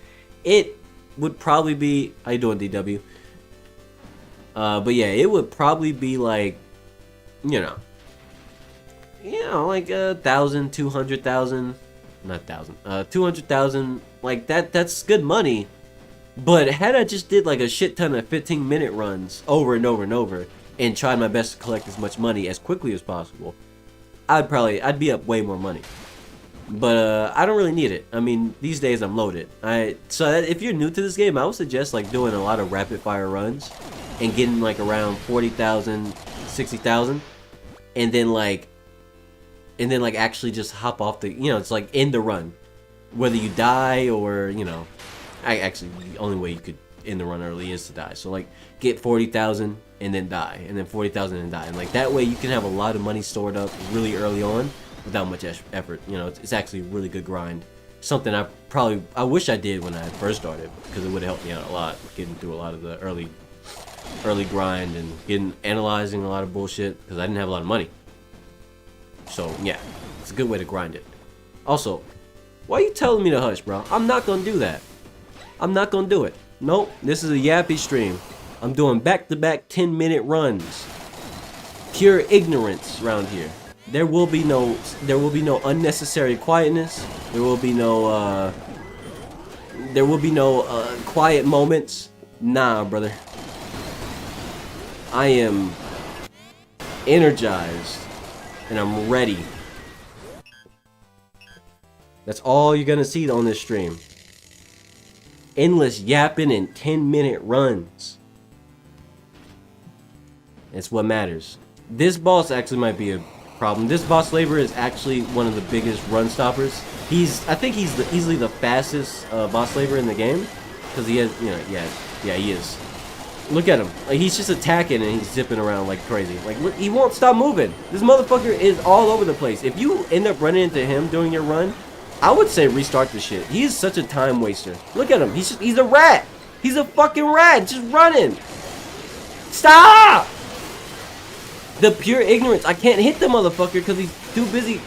S1: it would probably be, how you doing, DW? But yeah, it would probably be like, like 1,000, 200,000, not 1,000, 200,000, like that's good money. But had I just did like a shit ton of 15-minute runs over and over and over and tried my best to collect as much money as quickly as possible, I'd be up way more money. But I don't really need it. I mean, these days I'm loaded. So if you're new to this game, I would suggest like doing a lot of rapid fire runs and getting like around 40,000, 60,000, and then like actually just hop off the, it's like end the run, whether you die or actually the only way you could end the run early is to die. So like get 40,000 and then die, and then 40,000 and die, and like that way you can have a lot of money stored up really early on without much effort. It's actually a really good grind. Something I wish I did when I first started, because it would have helped me out a lot, getting through a lot of the early grind and analyzing a lot of bullshit, because I didn't have a lot of money. So yeah, it's a good way to grind it. Also, why are you telling me to hush, bro? I'm not gonna do that. I'm not gonna do it. Nope, this is a yappy stream. I'm doing back-to-back 10-minute runs. Pure ignorance around here. There will be no unnecessary quietness. There will be no quiet moments. Nah, brother. I am energized and I'm ready. That's all you're gonna see on this stream. Endless yapping and 10-minute runs. It's what matters. This boss actually might be a problem. This boss slaver is actually one of the biggest run stoppers. I think he's easily the fastest boss slaver in the game, because he has, yeah, he is. Look at him. Like, he's just attacking and he's zipping around like crazy. Like, look, he won't stop moving. This motherfucker is all over the place. If you end up running into him during your run, I would say restart the shit. He is such a time waster. Look at him. He's a rat. He's a fucking rat, just running. Stop! The pure ignorance. I can't hit the motherfucker because he's too busy.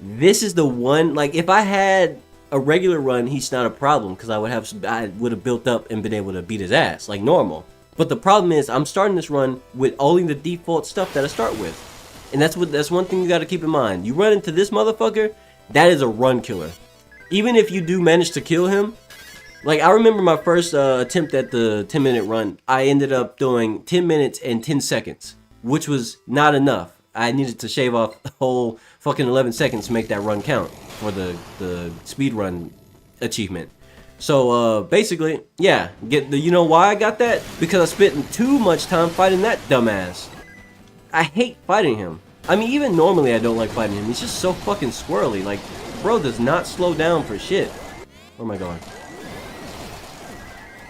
S1: This is the one, like, if I had a regular run, he's not a problem, because I would have built up and been able to beat his ass like normal. But the problem is I'm starting this run with only the default stuff that I start with. And that's one thing you got to keep in mind. You run into this motherfucker, that is a run killer. Even if you do manage to kill him, like, I remember my first attempt at the 10-minute run, I ended up doing 10 minutes and 10 seconds, which was not enough. I needed to shave off the whole fucking 11 seconds to make that run count for the speed run achievement. So basically, yeah, you know why I got that? Because I spent too much time fighting that dumbass. I hate fighting him. I mean, even normally I don't like fighting him. He's just so fucking squirrely. Like, bro does not slow down for shit. Where am I going?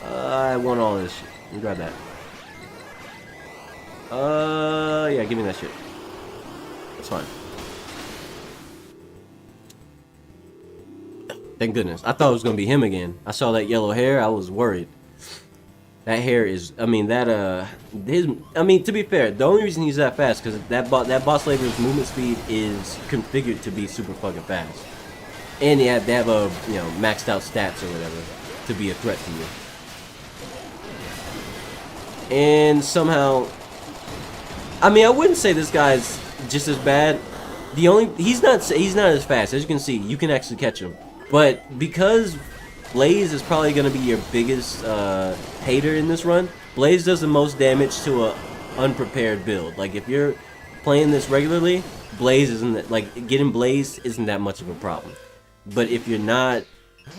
S1: I want all this shit. Let me grab that. Yeah, give me that shit. That's fine. Thank goodness. I thought it was gonna be him again. I saw that yellow hair. I was worried. That hair is, I mean, to be fair, the only reason he's that fast because that boss slaver's movement speed is configured to be super fucking fast, and they have a maxed out stats or whatever to be a threat to you. And somehow, I mean, I wouldn't say this guy's just as bad. He's not as fast. As you can see, you can actually catch him, but because Blaze is probably going to be your biggest hater in this run. Blaze does the most damage to a unprepared build. Like, if you're playing this regularly, Blaze isn't like getting Blaze isn't that much of a problem. But if you're not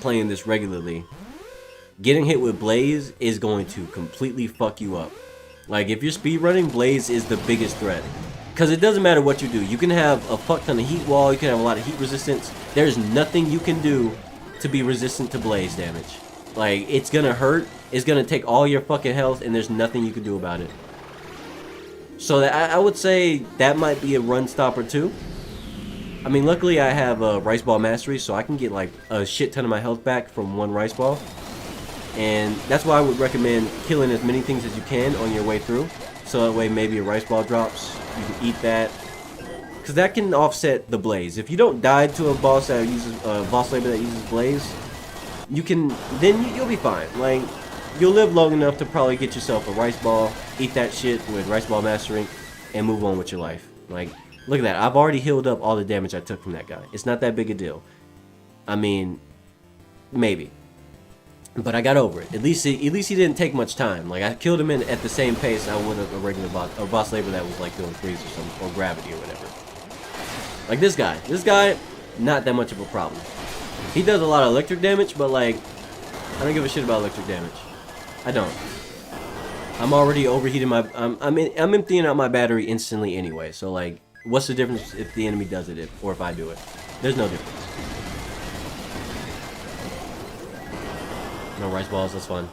S1: playing this regularly, getting hit with Blaze is going to completely fuck you up. Like, if you're speedrunning, Blaze is the biggest threat. Because it doesn't matter what you do. You can have a fuck ton of heat wall, you can have a lot of heat resistance. There's nothing you can do to be resistant to Blaze damage. Like, it's gonna hurt, it's gonna take all your fucking health, and there's nothing you can do about it. So I would say that might be a run stopper too. I mean, luckily I have a Rice Ball Mastery, so I can get like a shit ton of my health back from one Rice Ball. And that's why I would recommend killing as many things as you can on your way through. So that way maybe a Rice Ball drops, you can eat that. Because that can offset the Blaze. If you don't die to a boss that uses boss labor that uses Blaze, you'll be fine. Like, you'll live long enough to probably get yourself a Rice Ball, eat that shit with Rice Ball Mastery, and move on with your life. Like, look at that. I've already healed up all the damage I took from that guy. It's not that big a deal. I mean, maybe. But I got over it. At least he didn't take much time. Like, I killed him at the same pace I would have a regular boss labor that was like doing freeze or something, or gravity or whatever. Like this guy, not that much of a problem. He does a lot of electric damage, but like, I don't give a shit about electric damage. I don't. I'm already overheating my. I'm emptying out my battery instantly anyway. So like, what's the difference if the enemy does it or if I do it? There's no difference. No rice balls. That's fun.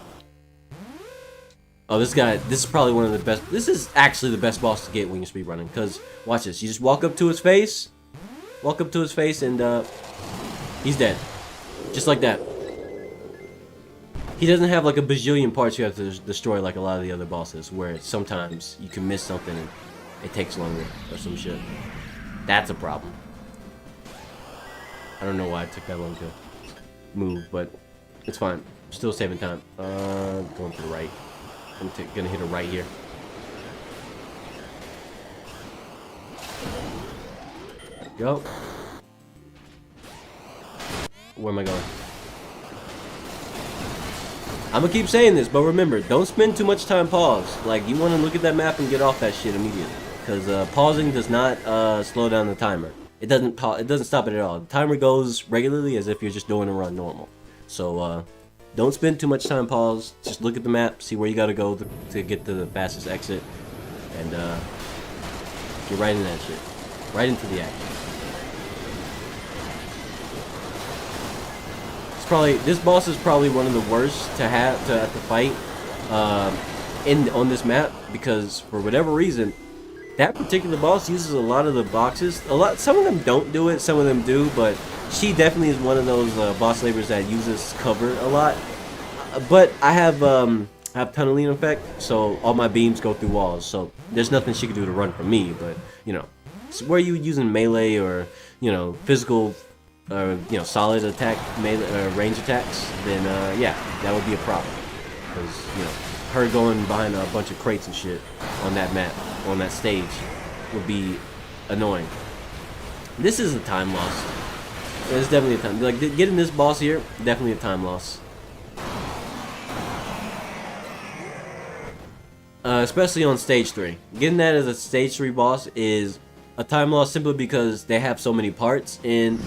S1: Oh, this guy. This is probably one of the best. This is actually the best boss to get when you're speedrunning. Cause watch this. You just walk up to his face. Walk up to his face and he's dead. Just like that. He doesn't have like a bajillion parts you have to destroy like a lot of the other bosses, where sometimes you can miss something and it takes longer or some shit. That's a problem. I don't know why it took that long to move, but it's fine. Still saving time. Going to the right. I'm gonna hit a right here. Go. Where am I going? I'm gonna keep saying this, but remember, don't spend too much time paused. Like, you want to look at that map and get off that shit immediately, because pausing does not slow down the timer. It doesn't stop it at all. The timer goes regularly as if you're just doing a run normal. So don't spend too much time paused. Just look at the map, see where you gotta go to get to the fastest exit, and get right in that shit, right into the action. This boss is probably one of the worst to have to fight on this map, because for whatever reason that particular boss uses a lot of the boxes. Some of them don't do it, some of them do, but she definitely is one of those boss labors that uses cover a lot. But I have tunneling effect, so all my beams go through walls, so there's nothing she can do to run from me. But you know, where you using melee or physical solid attack, range attacks, then yeah, that would be a problem. Because her going behind a bunch of crates and shit on that map, on that stage, would be annoying. This is a time loss. It's definitely a time. Like, getting this boss here, definitely a time loss. Especially on stage 3. Getting that as a stage 3 boss is a time loss simply because they have so many parts, and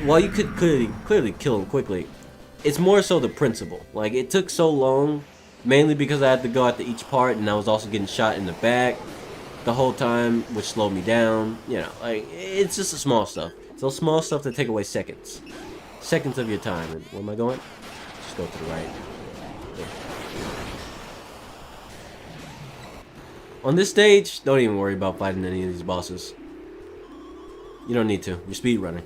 S1: while you could clearly kill him quickly, it's more so the principle. Like, it took so long, mainly because I had to go after each part, and I was also getting shot in the back the whole time, which slowed me down. Like, it's just the small stuff. It's those small stuff that take away seconds of your time. And where am I going? Just go to the right. Yeah. On this stage, don't even worry about fighting any of these bosses. You don't need to. You're speedrunning.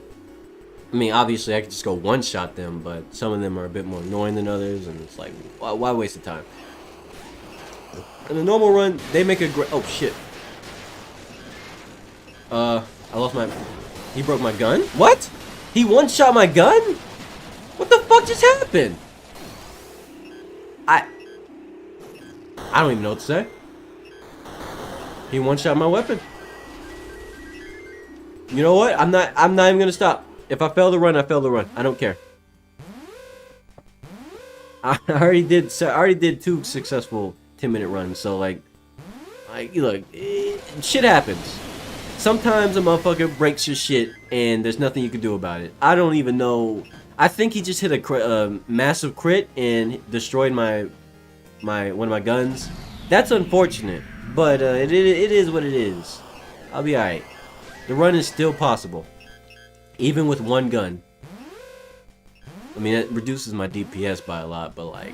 S1: I mean, obviously, I could just go one-shot them, but some of them are a bit more annoying than others, and it's like, why waste the time? In a normal run, they make a great... Oh, shit. I lost my... He broke my gun? What? He one-shot my gun? What the fuck just happened? I don't even know what to say. He one-shot my weapon. You know what? I'm not even gonna stop. If I fail to run, I fail to run. I don't care. I already did 2 successful 10-minute runs, so like look, shit happens. Sometimes a motherfucker breaks your shit, and there's nothing you can do about it. I don't even know. I think he just hit a massive crit and destroyed one of my guns. That's unfortunate, but it is what it is. I'll be alright. The run is still possible, even with one gun. I mean, it reduces my DPS by a lot, but like,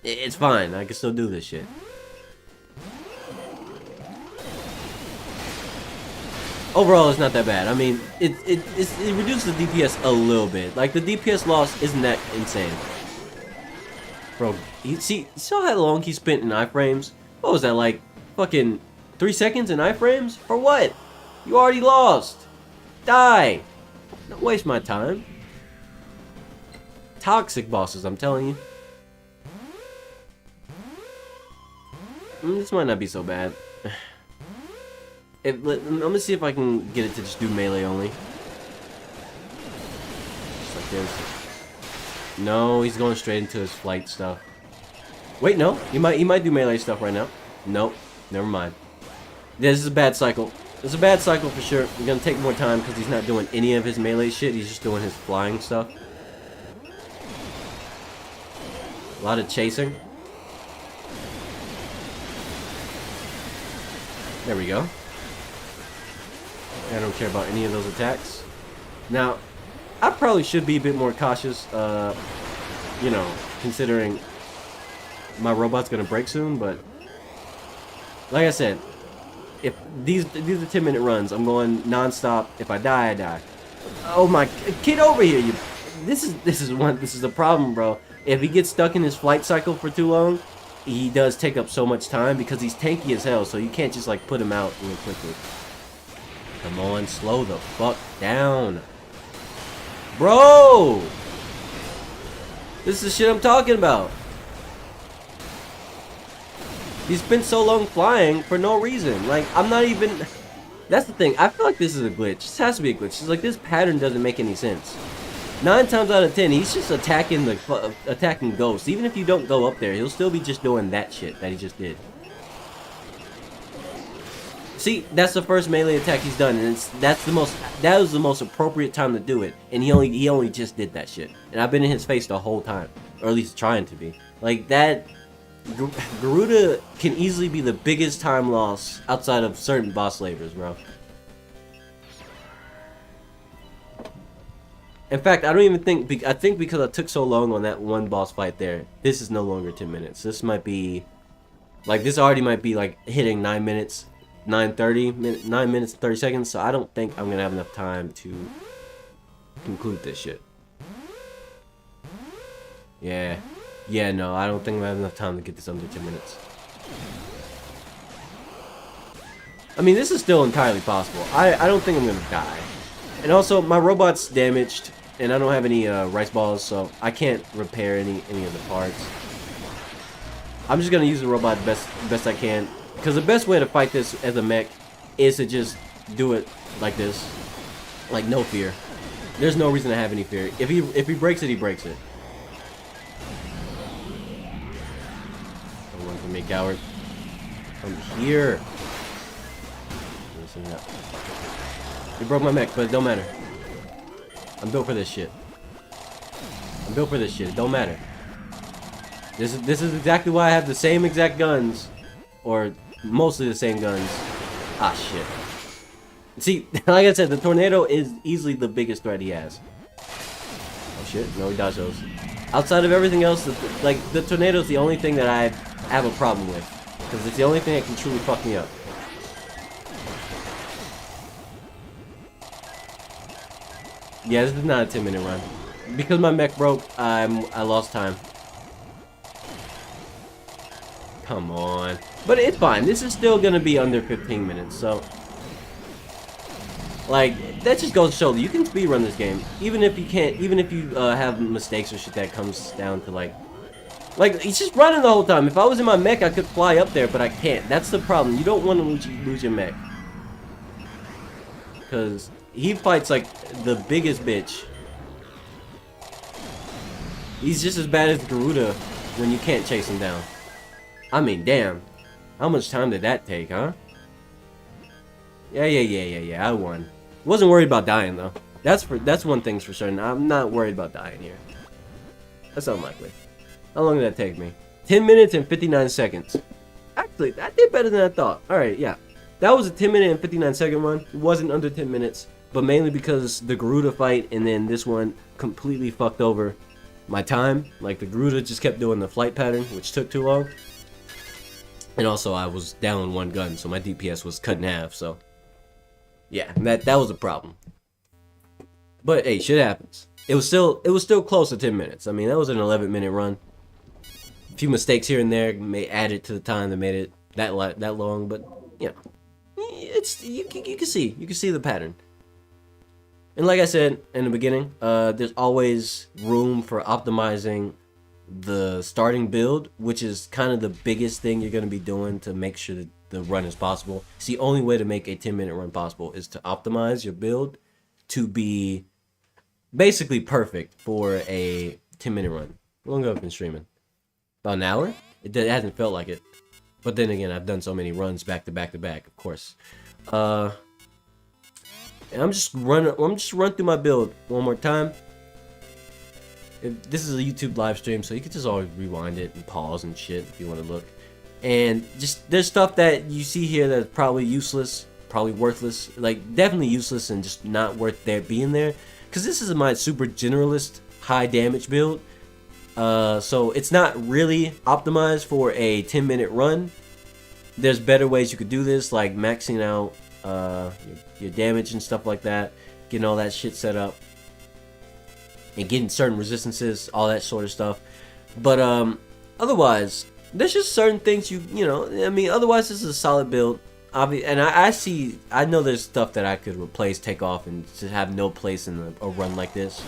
S1: it's fine. I can still do this shit. Overall, it's not that bad. I mean, it reduces the DPS a little bit. Like, the DPS loss isn't that insane. Bro, you saw how long he spent in iframes? What was that, like, fucking 3 seconds in iframes? For what? You already lost. Die. Don't waste my time. Toxic bosses, I'm telling you. This might not be so bad. I'm gonna see if I can get it to just do melee only. Just like this. No, he's going straight into his flight stuff. Wait, no. He might do melee stuff right now. Nope. Never mind. This is a bad cycle. It's a bad cycle for sure. We're gonna take more time because he's not doing any of his melee shit. He's just doing his flying stuff. A lot of chasing. There we go. I don't care about any of those attacks. Now, I probably should be a bit more cautious, you know, considering my robot's gonna break soon, but like I said, if these are 10-minute runs, I'm going non-stop. If I die, I die. Oh my, get over here! This is the problem, bro. If he gets stuck in his flight cycle for too long, he does take up so much time because he's tanky as hell. So you can't just like put him out real quickly. Come on, slow the fuck down, bro. This is the shit I'm talking about. He spent so long flying for no reason. Like, I'm not even... That's the thing. I feel like this is a glitch. This has to be a glitch. It's like, this pattern doesn't make any sense. 9 times out of 10, he's just attacking ghosts. Even if you don't go up there, he'll still be just doing that shit that he just did. See, that's the first melee attack he's done, and that was the most appropriate time to do it. And he only just did that shit. And I've been in his face the whole time. Or at least trying to be. Like, that... Garuda can easily be the biggest time loss outside of certain boss slavers, bro. In fact, I don't even think... I think because I took so long on that one boss fight there, this is no longer 10 minutes. This might be... Like, this already might be, like, hitting 9 minutes... 9 minutes and 30 seconds, so I don't think I'm gonna have enough time to conclude this shit. Yeah. Yeah, no, I don't think I have enough time to get this under 10 minutes. I mean, this is still entirely possible. I don't think I'm gonna die. And also, my robot's damaged, and I don't have any rice balls, so I can't repair any of the parts. I'm just gonna use the robot best I can, because the best way to fight this as a mech is to just do it like this, like no fear. There's no reason to have any fear. If he breaks it, he breaks it. Don't run from me, coward. Come here. Listen up. He broke my mech, but it don't matter. I'm built for this shit. I'm built for this shit. It don't matter. This is exactly why I have the same exact guns, or mostly the same guns. Ah, shit. See, like I said, the tornado is easily the biggest threat he has. Oh shit, no, he dodged those. Outside of everything else, the tornado is the only thing that I have a problem with, because it's the only thing that can truly fuck me up. Yeah, this is not a 10-minute run. Because my mech broke, I lost time. Come on. But it's fine. This is still gonna be under 15 minutes, so... Like, that just goes to show that you can speedrun this game. Even if you can't, even if you have mistakes or shit that comes down to like, he's just running the whole time. If I was in my mech, I could fly up there, but I can't. That's the problem. You don't want to lose your mech. Because he fights like the biggest bitch. He's just as bad as Garuda when you can't chase him down. I mean, damn. How much time did that take, huh? Yeah, I won. Wasn't worried about dying, though. That's one thing's for certain. I'm not worried about dying here. That's unlikely. How long did that take me? 10 minutes and 59 seconds. Actually, I did better than I thought. Alright, yeah. That was a 10-minute and 59-second run. It wasn't under 10 minutes. But mainly because the Garuda fight and then this one completely fucked over my time. Like, the Garuda just kept doing the flight pattern, which took too long. And also, I was down one gun, so my DPS was cut in half, so... Yeah, that was a problem. But hey, shit happens. It was still close to 10 minutes. I mean, that was an 11-minute run. A few mistakes here and there may add it to the time that made it that long, but you know, it's you can see the pattern. And like I said in the beginning, there's always room for optimizing the starting build, which is kind of the biggest thing you're going to be doing to make sure that the run is possible. It's the only way to make a 10-minute run possible is to optimize your build to be basically perfect for a 10-minute run. How long have I been streaming? About an hour? It hasn't felt like it. But then again, I've done so many runs back to back to back, of course. And I'm just run through my build one more time. This is a YouTube live stream, so you can just always rewind it and pause and shit if you want to look. And just there's stuff that you see here that's probably useless, probably worthless, like definitely useless and just not worth there being there. Because this is my super generalist high damage build, so it's not really optimized for a 10-minute run. There's better ways you could do this, like maxing out your damage and stuff like that, getting all that shit set up, and getting certain resistances, all that sort of stuff. But otherwise, there's just certain things you know. I mean, otherwise, this is a solid build. And I know there's stuff that I could replace, take off, and just have no place in a run like this.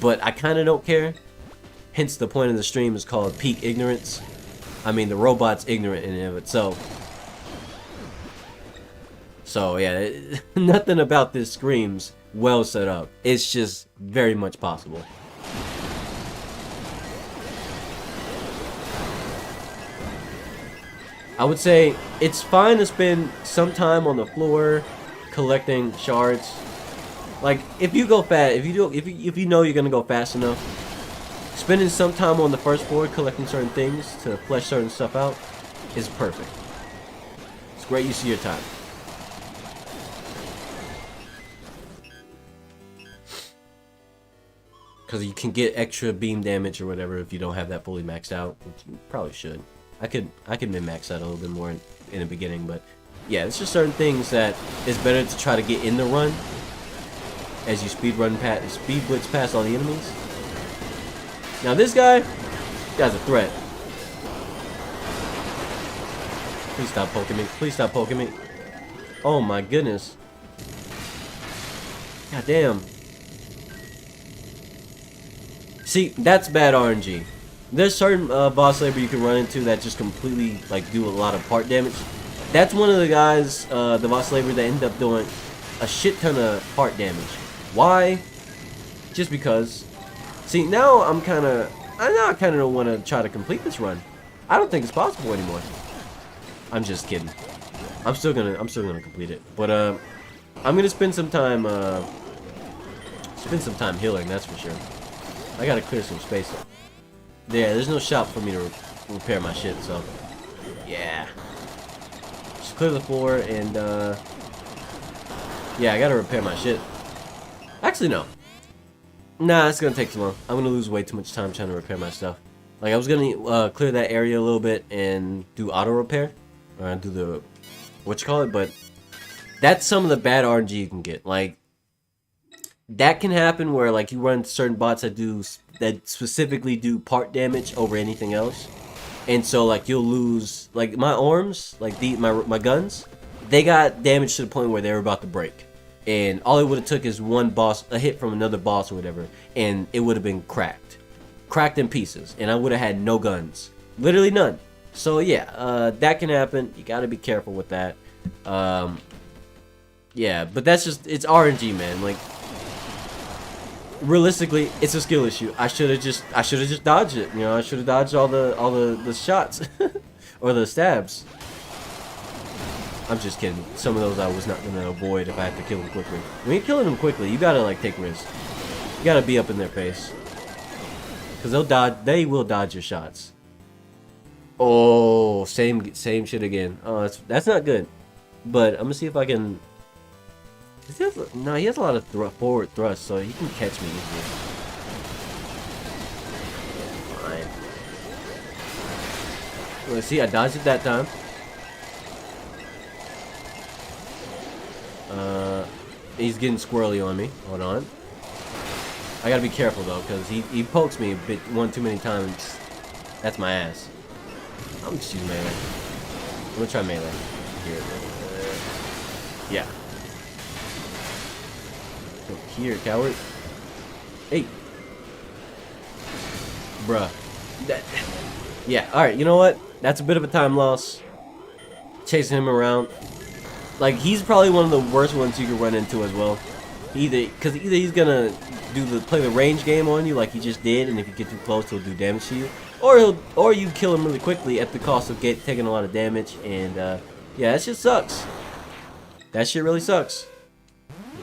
S1: But I kind of don't care. Hence, the point of the stream is called Peak Ignorance. I mean, the robot's ignorant in and of itself. So yeah, nothing about this screams well set up. It's just very much possible. I would say it's fine to spend some time on the floor collecting shards. Like if you go fast, if you know you're gonna go fast enough, spending some time on the first floor collecting certain things to flesh certain stuff out is perfect. It's great use of your time. Because you can get extra beam damage or whatever if you don't have that fully maxed out, which you probably should. I could min-max that a little bit more in the beginning, but yeah, it's just certain things that it's better to try to get in the run as you speed blitz past all the enemies. Now this guy's a threat. Please stop poking me. Please stop poking me. Oh my goodness. God damn. See, that's bad RNG. There's certain boss labor you can run into that just completely like do a lot of part damage. That's one of the guys, the boss labor that end up doing a shit ton of part damage. Why? Just because. See, now I kind of don't want to try to complete this run. I don't think it's possible anymore. I'm just kidding. I'm still gonna complete it. But I'm gonna spend some time healing. That's for sure. I gotta clear some space up. Yeah, there's no shop for me to repair my shit, so yeah. Just clear the floor and yeah, I gotta repair my shit. Actually, no. Nah, it's gonna take too long. I'm gonna lose way too much time trying to repair my stuff. Like I was gonna clear that area a little bit and do auto repair, or do the but that's some of the bad RNG you can get. Like that can happen where like you run certain bots that specifically do part damage over anything else, and so like you'll lose like my arms, like my guns, they got damaged to the point where they were about to break, and all it would have took is a hit from another boss or whatever, and it would have been cracked in pieces, and I would have had no guns, literally none. So yeah, that can happen. You got to be careful with that. Yeah, but that's just, it's RNG, man. Like realistically, it's a skill issue. I should have just dodged it. You know, I should have dodged all the shots or the stabs. I'm just kidding. Some of those I was not gonna avoid if I had to kill them quickly. When you're killing them quickly, you gotta like take risks. You gotta be up in their face, cause they will dodge your shots. Oh, same shit again. Oh, that's not good. But I'm gonna see if I can. No, he has a lot of forward thrust, so he can catch me easily. Fine. Let's see, I dodged it that time. He's getting squirrely on me. Hold on. I gotta be careful though, because he pokes me a bit one too many times. That's my ass. I'm just using melee. I'm gonna try melee. Here. Yeah. Here, coward. Hey. Bruh. Yeah, alright, you know what? That's a bit of a time loss. Chasing him around. Like, he's probably one of the worst ones you can run into as well. Because either he's gonna play the range game on you like he just did, and if you get too close, he'll do damage to you. Or you kill him really quickly at the cost of taking a lot of damage, and yeah, that shit sucks. That shit really sucks.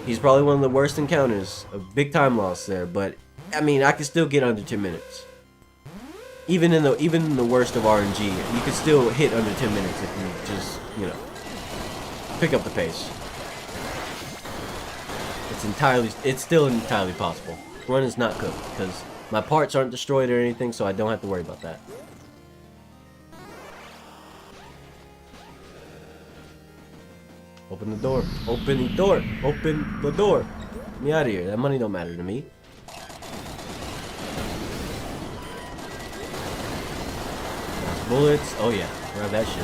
S1: He's probably one of the worst encounters. A big time loss there, but I mean, I can still get under 10 minutes. Even in the worst of RNG, you can still hit under 10 minutes if you just, you know, pick up the pace. It's still entirely possible. Run is not cooked because my parts aren't destroyed or anything, so I don't have to worry about that. Open the door. Open the door. Open the door. Get me out of here. That money don't matter to me. Bullets. Oh yeah. Grab that shit.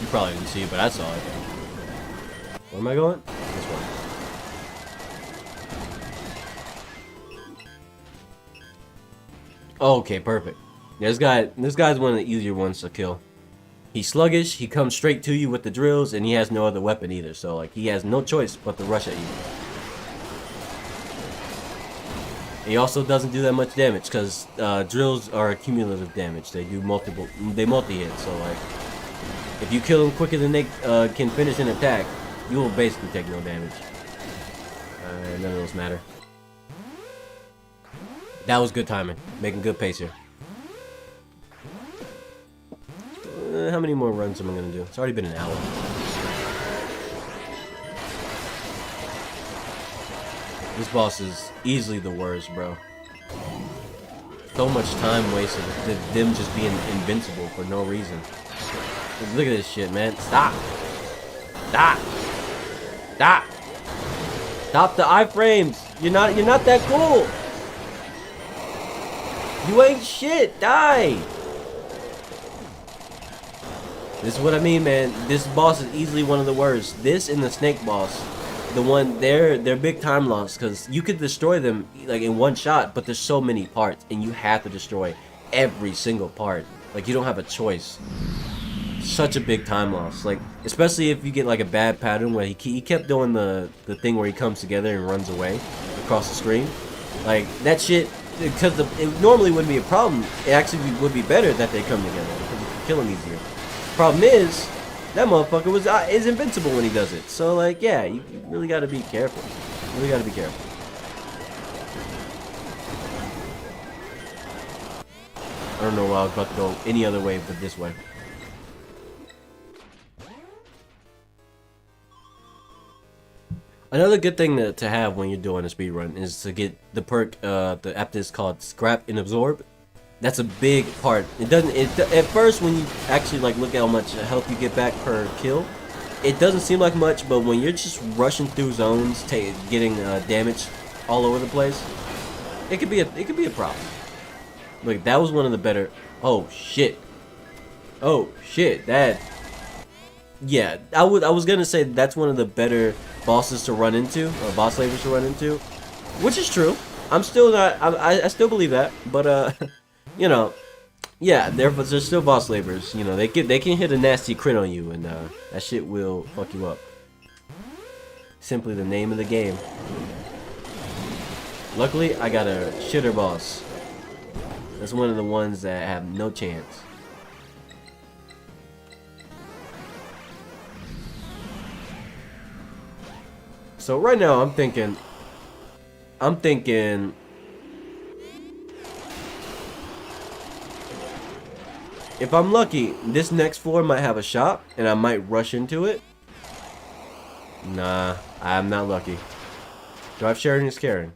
S1: You probably didn't see it, but I saw it. Where am I going? This way. Oh, okay, perfect. Yeah, this guy's one of the easier ones to kill. He's sluggish, he comes straight to you with the drills, and he has no other weapon either, so like he has no choice but to rush at you. He also doesn't do that much damage because drills are cumulative damage. They do multi-hit, so like if you kill them quicker than they can finish an attack, you will basically take no damage. None of those matter. That was good timing. Making good pace here. How many more runs am I gonna do? It's already been an hour. This boss is easily the worst, bro. So much time wasted with them just being invincible for no reason. Look at this shit, man. Stop! Stop! Stop! Stop the iframes! You're not that cool! You ain't shit! Die! This is what I mean, man. This boss is easily one of the worst. This and the snake boss, they're big time loss because you could destroy them like in one shot, but there's so many parts and you have to destroy every single part. Like you don't have a choice. Such a big time loss. Like especially if you get like a bad pattern where he kept doing the thing where he comes together and runs away across the screen. Like that shit, because it normally wouldn't be a problem. It actually would be better that they come together because you can kill him easier. Problem is, that motherfucker is invincible when he does it. So like, yeah, you really gotta be careful. Really gotta be careful. I don't know why I was about to go any other way but this way. Another good thing to have when you're doing a speedrun is to get the perk, the app is called Scrap and Absorb. That's a big part. At first when you actually like look at how much health you get back per kill, it doesn't seem like much, but when you're just rushing through zones, getting damage all over the place, it could be a problem. Look, that was one of the better. Oh shit. Oh shit. That. Yeah, I was gonna say that's one of the better bosses to run into, or boss slavers to run into, which is true. I'm still not. I still believe that, but you know, yeah, they're still boss slavers. You know, they can hit a nasty crit on you, and that shit will fuck you up. Simply the name of the game. Luckily, I got a shitter boss. That's one of the ones that have no chance. So right now, I'm thinking. If I'm lucky, this next floor might have a shop, and I might rush into it. Nah, I'm not lucky. Do I have sharing is caring?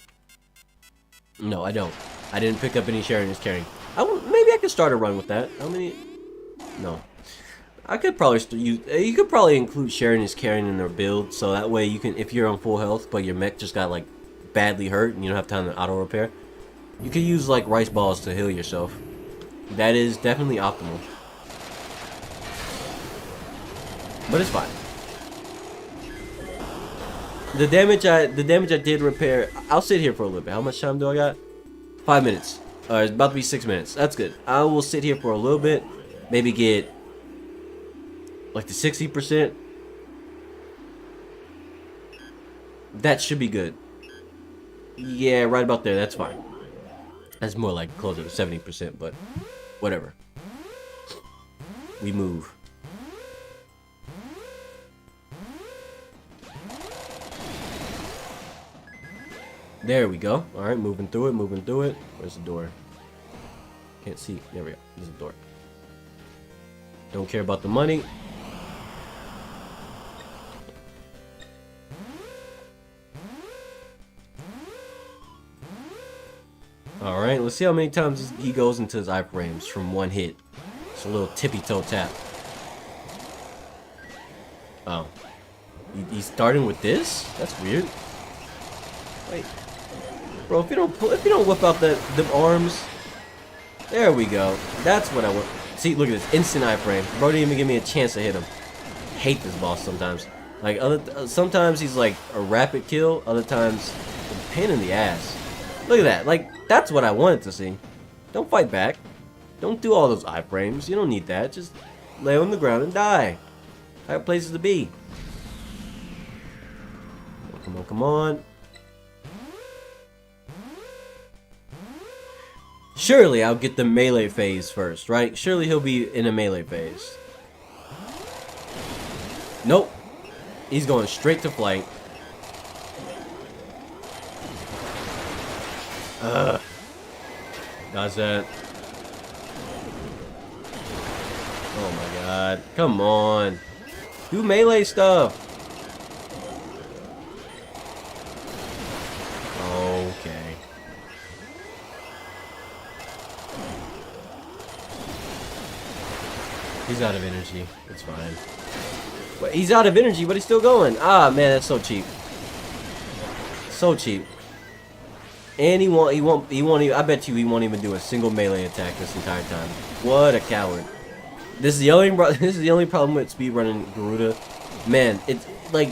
S1: No, I don't. I didn't pick up any sharing is caring. Maybe I could start a run with that. How many? No. I could probably you could probably include sharing is caring in their build, so that way you can, if you're on full health but your mech just got like badly hurt and you don't have time to auto repair, you could use like rice balls to heal yourself. That is definitely optimal. But it's fine. The damage I did repair, I'll sit here for a little bit. How much time do I got? 5 minutes. It's about to be 6 minutes. That's good. I will sit here for a little bit. Maybe get like the 60%. That should be good. Yeah, right about there. That's fine. That's more like closer to 70%, but whatever. We move. There we go. Alright, moving through it, moving through it. Where's the door? Can't see. There we go. There's a door. Don't care about the money. Alright, let's see how many times he goes into his iframes from one hit. It's a little tippy toe tap. Oh. He's starting with this? That's weird. Wait. Bro, if you don't whip out the arms. There we go. That's what I want. See, look at this. Instant iframe. Bro didn't even give me a chance to hit him. I hate this boss sometimes. Like, sometimes he's like a rapid kill. Other times, a pain in the ass. Look at that. Like, that's what I wanted to see. Don't fight back. Don't do all those iframes. You don't need that. Just lay on the ground and die. I have places to be. Come on, come on. Surely I'll get the melee phase first, right? Surely he'll be in a melee phase. Nope. He's going straight to flight. Dodge that. Oh my god. Come on. Do melee stuff. Okay. He's out of energy. It's fine. But he's out of energy, but he's still going. Ah, man, that's so cheap. So cheap. And he won't even, I bet you he won't even do a single melee attack this entire time. What a coward. This is the only problem with speedrunning Garuda. Man, it's like,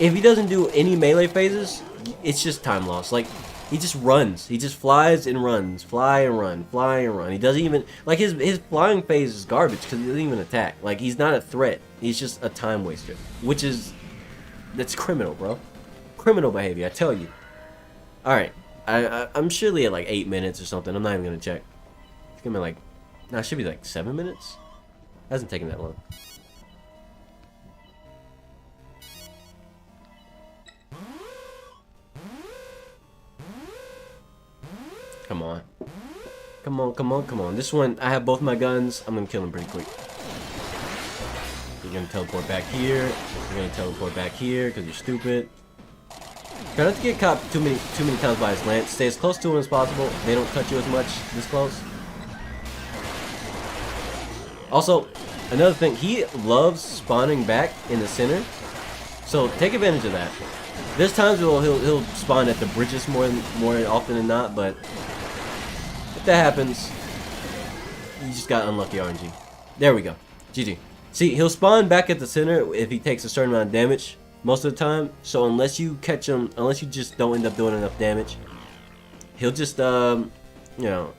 S1: if he doesn't do any melee phases, it's just time loss. Like, he just runs. He just flies and runs. Fly and run. Fly and run. He doesn't even, like, his flying phase is garbage because he doesn't even attack. Like, he's not a threat. He's just a time waster. Which is, that's criminal, bro. Criminal behavior, I tell you. Alright. I'm surely at like 8 minutes or something. I'm not even gonna check. It's gonna be like, no, it should be like 7 minutes. Hasn't taken that long. Come on. Come on, come on, come on. This one, I have both my guns. I'm gonna kill him pretty quick. You're gonna teleport back here. You're gonna teleport back here because you're stupid. Try not to get caught too many times by his lance. Stay as close to him as possible. They don't cut you as much this close. Also, another thing, he loves spawning back in the center. So take advantage of that. There's times where he'll spawn at the bridges more often than not, but if that happens, you just got unlucky RNG. There we go. GG. See, he'll spawn back at the center if he takes a certain amount of damage most of the time. So unless you catch him, unless you just don't end up doing enough damage, he'll just, you know,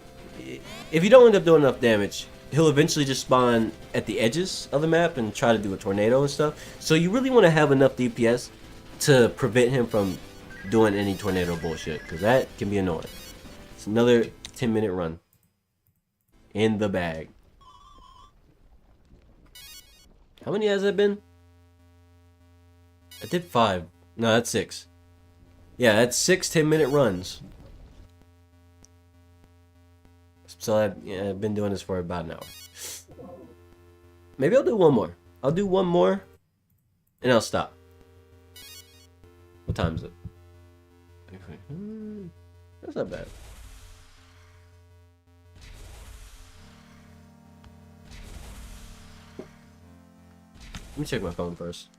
S1: if you don't end up doing enough damage, he'll eventually just spawn at the edges of the map and try to do a tornado and stuff. So you really want to have enough DPS to prevent him from doing any tornado bullshit, because that can be annoying. It's another 10-minute run in the bag. How many has that been? I did 5. No, that's 6. Yeah, that's 6 10-minute runs. So I've been doing this for about an hour. Maybe I'll do one more. I'll do one more, and I'll stop. What time is it? That's not bad. Let me check my phone first.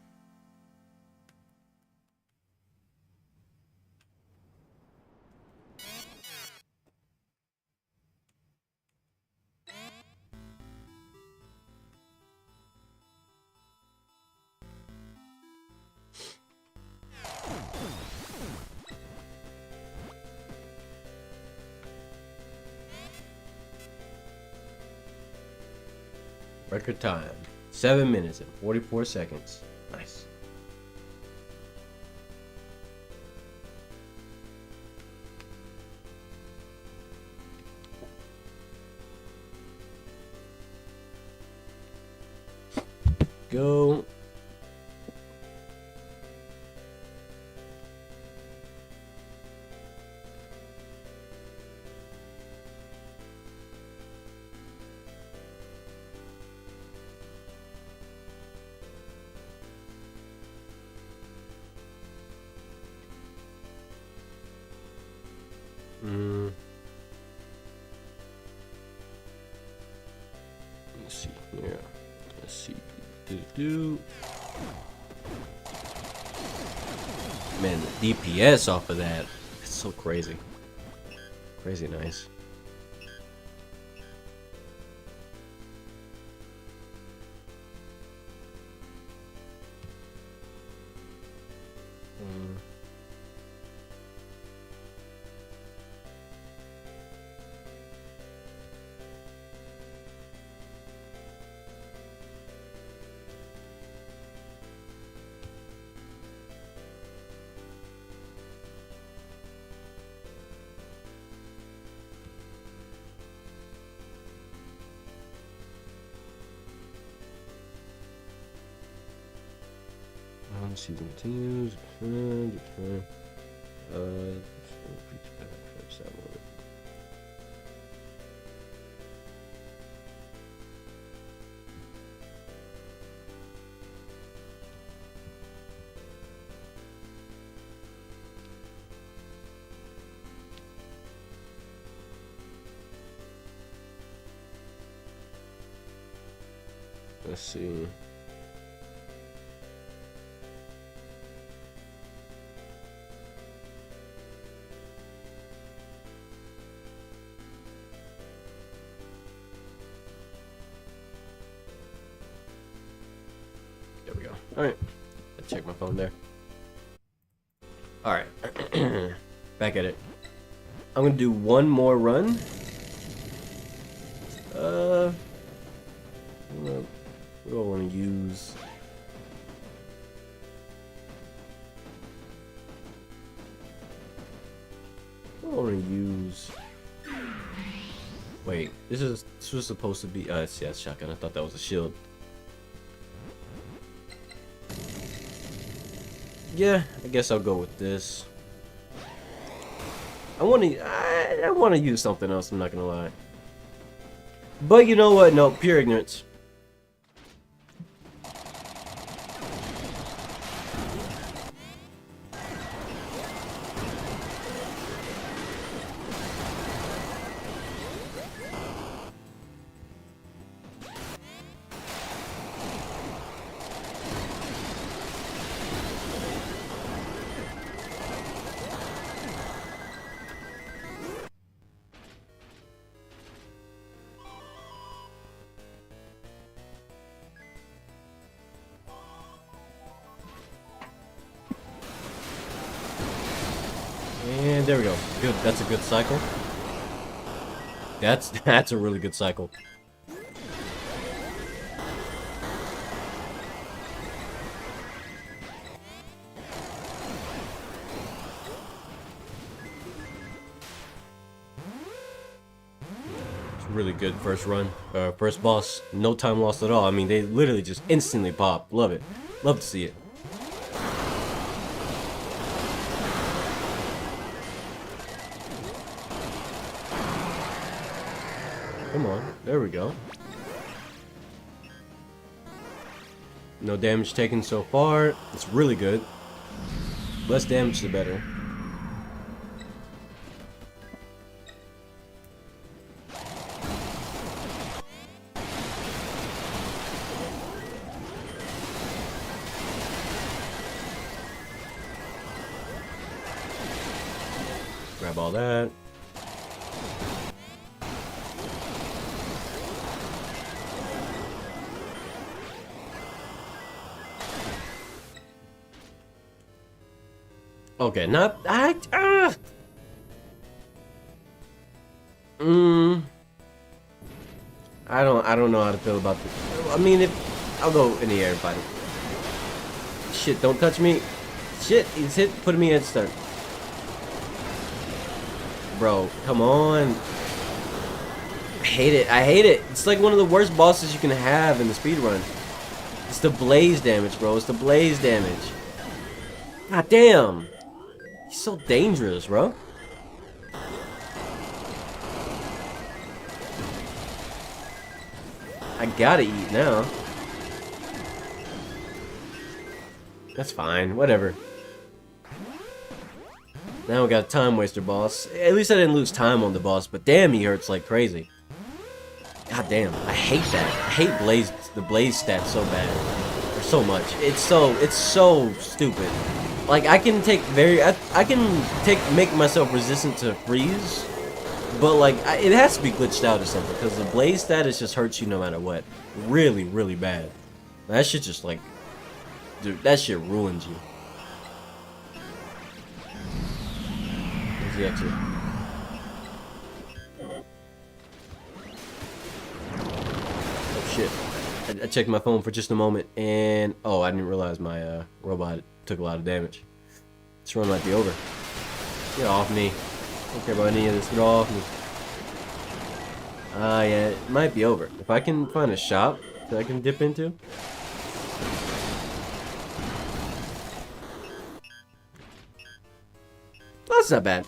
S1: Record time. 7 minutes and 44 seconds. Nice. Go. Man, the DPS off of that, it's so crazy. Crazy nice. Season continues. Let's see. There we go. Alright. Let's check my phone there. Alright. Back at it. I'm gonna do one more run. What do I want to use? What do I want to use? Wait, this was supposed to be yeah, it's shotgun. I thought that was a shield. Yeah, I guess I'll go with this. I want to use something else, I'm not gonna lie. But you know what? No, pure ignorance. And there we go. Good. That's a good cycle. That's a really good cycle. It's really good first run. First boss. No time lost at all. I mean, they literally just instantly pop. Love it. Love to see it. Come on, there we go. No damage taken so far. It's really good. Less damage, the better. Grab all that. Okay, not I don't know how to feel about this. I mean, if I'll go in the air and fight him. Shit, don't touch me. Shit, he's putting me head stun. Bro, come on. I hate it. I hate it. It's like one of the worst bosses you can have in the speedrun. It's the blaze damage, bro. It's the blaze damage. God damn. He's so dangerous, bro. I gotta eat now. That's fine, whatever. Now we got a time waster boss. At least I didn't lose time on the boss, but damn, he hurts like crazy. God damn, I hate that. I hate the blaze stats so bad. so much. It's so stupid. Like I can take make myself resistant to freeze, but like it has to be glitched out or something because the blaze status just hurts you no matter what. Really, really bad. That shit just like, dude, that shit ruins you. What's the exit? Oh shit. I checked my phone for just a moment and oh, I didn't realize my robot took a lot of damage. This run might be over. Get off me. Don't care about any of this. Get off me. Yeah, it might be over. If I can find a shop that I can dip into. That's not bad.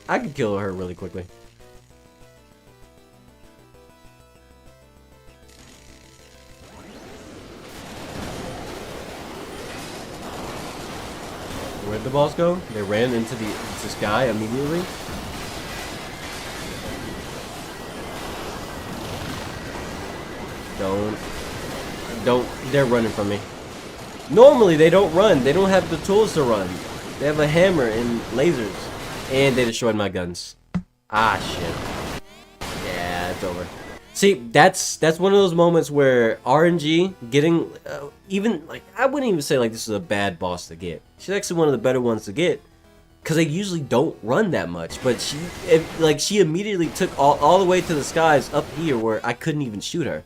S1: I could kill her really quickly. Where'd the boss go? They ran into the sky immediately. Don't. They're running from me. Normally they don't run. They don't have the tools to run. They have a hammer and lasers. And they destroyed my guns. Ah, shit. Yeah, it's over. See, that's one of those moments where RNG getting even like I wouldn't even say like this is a bad boss to get. She's actually one of the better ones to get because they usually don't run that much. But she immediately took all the way to the skies up here where I couldn't even shoot her,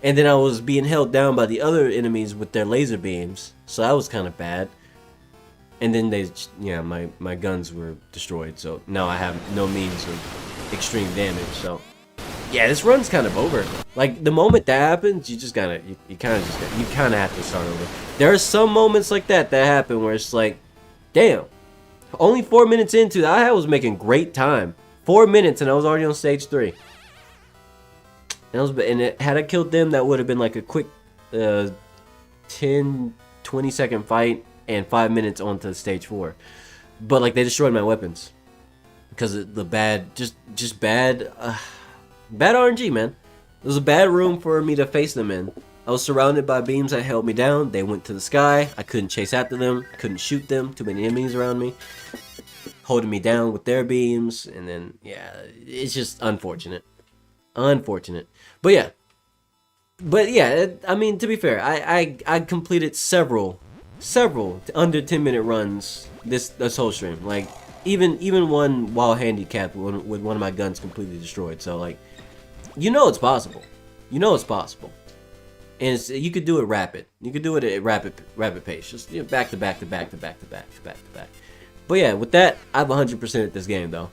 S1: and then I was being held down by the other enemies with their laser beams. So that was kind of bad. And then my guns were destroyed. So now I have no means of extreme damage. So. Yeah, this run's kind of over. Like the moment that happens, you kind of have to start over. There are some moments like that happen where it's like, damn, only 4 minutes into that, I was making great time. 4 minutes and I was already on stage 3. Had I killed them, that would have been like a quick 10-20 second fight and 5 minutes onto stage 4. But like they destroyed my weapons because of the bad, just bad. Bad RNG, man. It was a bad room for me to face them in. I was surrounded by beams that held me down. They went to the sky. I couldn't chase after them. Couldn't shoot them. Too many enemies around me. Holding me down with their beams. And then, yeah, it's just unfortunate. Unfortunate. But yeah, I mean, to be fair, I completed several under 10-minute runs this whole stream. Like, even one while handicapped with one of my guns completely destroyed. So, like, you know it's possible. You know it's possible. And you could do it rapid. You could do it at rapid pace. Just back to back to back to back to back to back to back. But yeah, with that, I've 100% at this game though.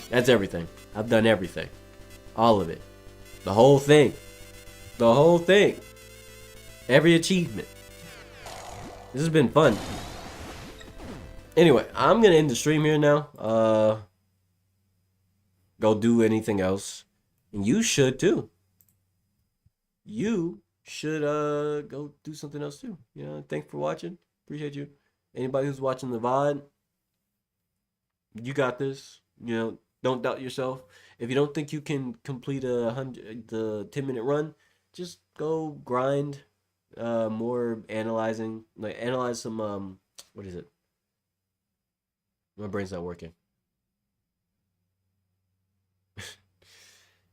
S1: That's everything. I've done everything. All of it. The whole thing. The whole thing. Every achievement. This has been fun. Anyway, I'm gonna end the stream here now. Go do anything else. And you should too. You should go do something else too. Thanks for watching. Appreciate you. Anybody who's watching the VOD, you got this. Don't doubt yourself. If you don't think you can complete the 10-minute run, just go grind more analyzing. Like analyze some what is it? My brain's not working.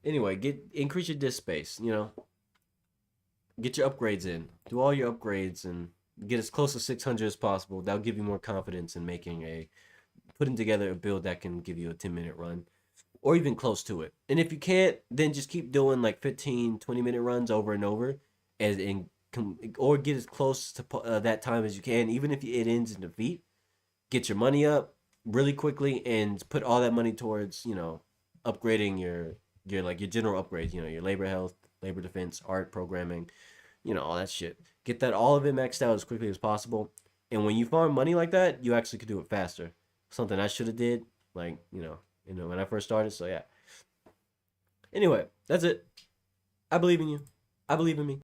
S1: Anyway, increase your disk space, Get your upgrades in. Do all your upgrades and get as close to 600 as possible. That'll give you more confidence in putting together a build that can give you a 10-minute run. Or even close to it. And if you can't, then just keep doing like 15, 20-minute runs over and over. Or get as close to that time as you can. Even if it ends in defeat, get your money up really quickly and put all that money towards, upgrading your general upgrades, your labor health, labor defense, art, programming, all that shit. Get all of it maxed out as quickly as possible. And when you farm money like that, you actually could do it faster. Something I should have did, like, when I first started. So yeah. Anyway, that's it. I believe in you. I believe in me.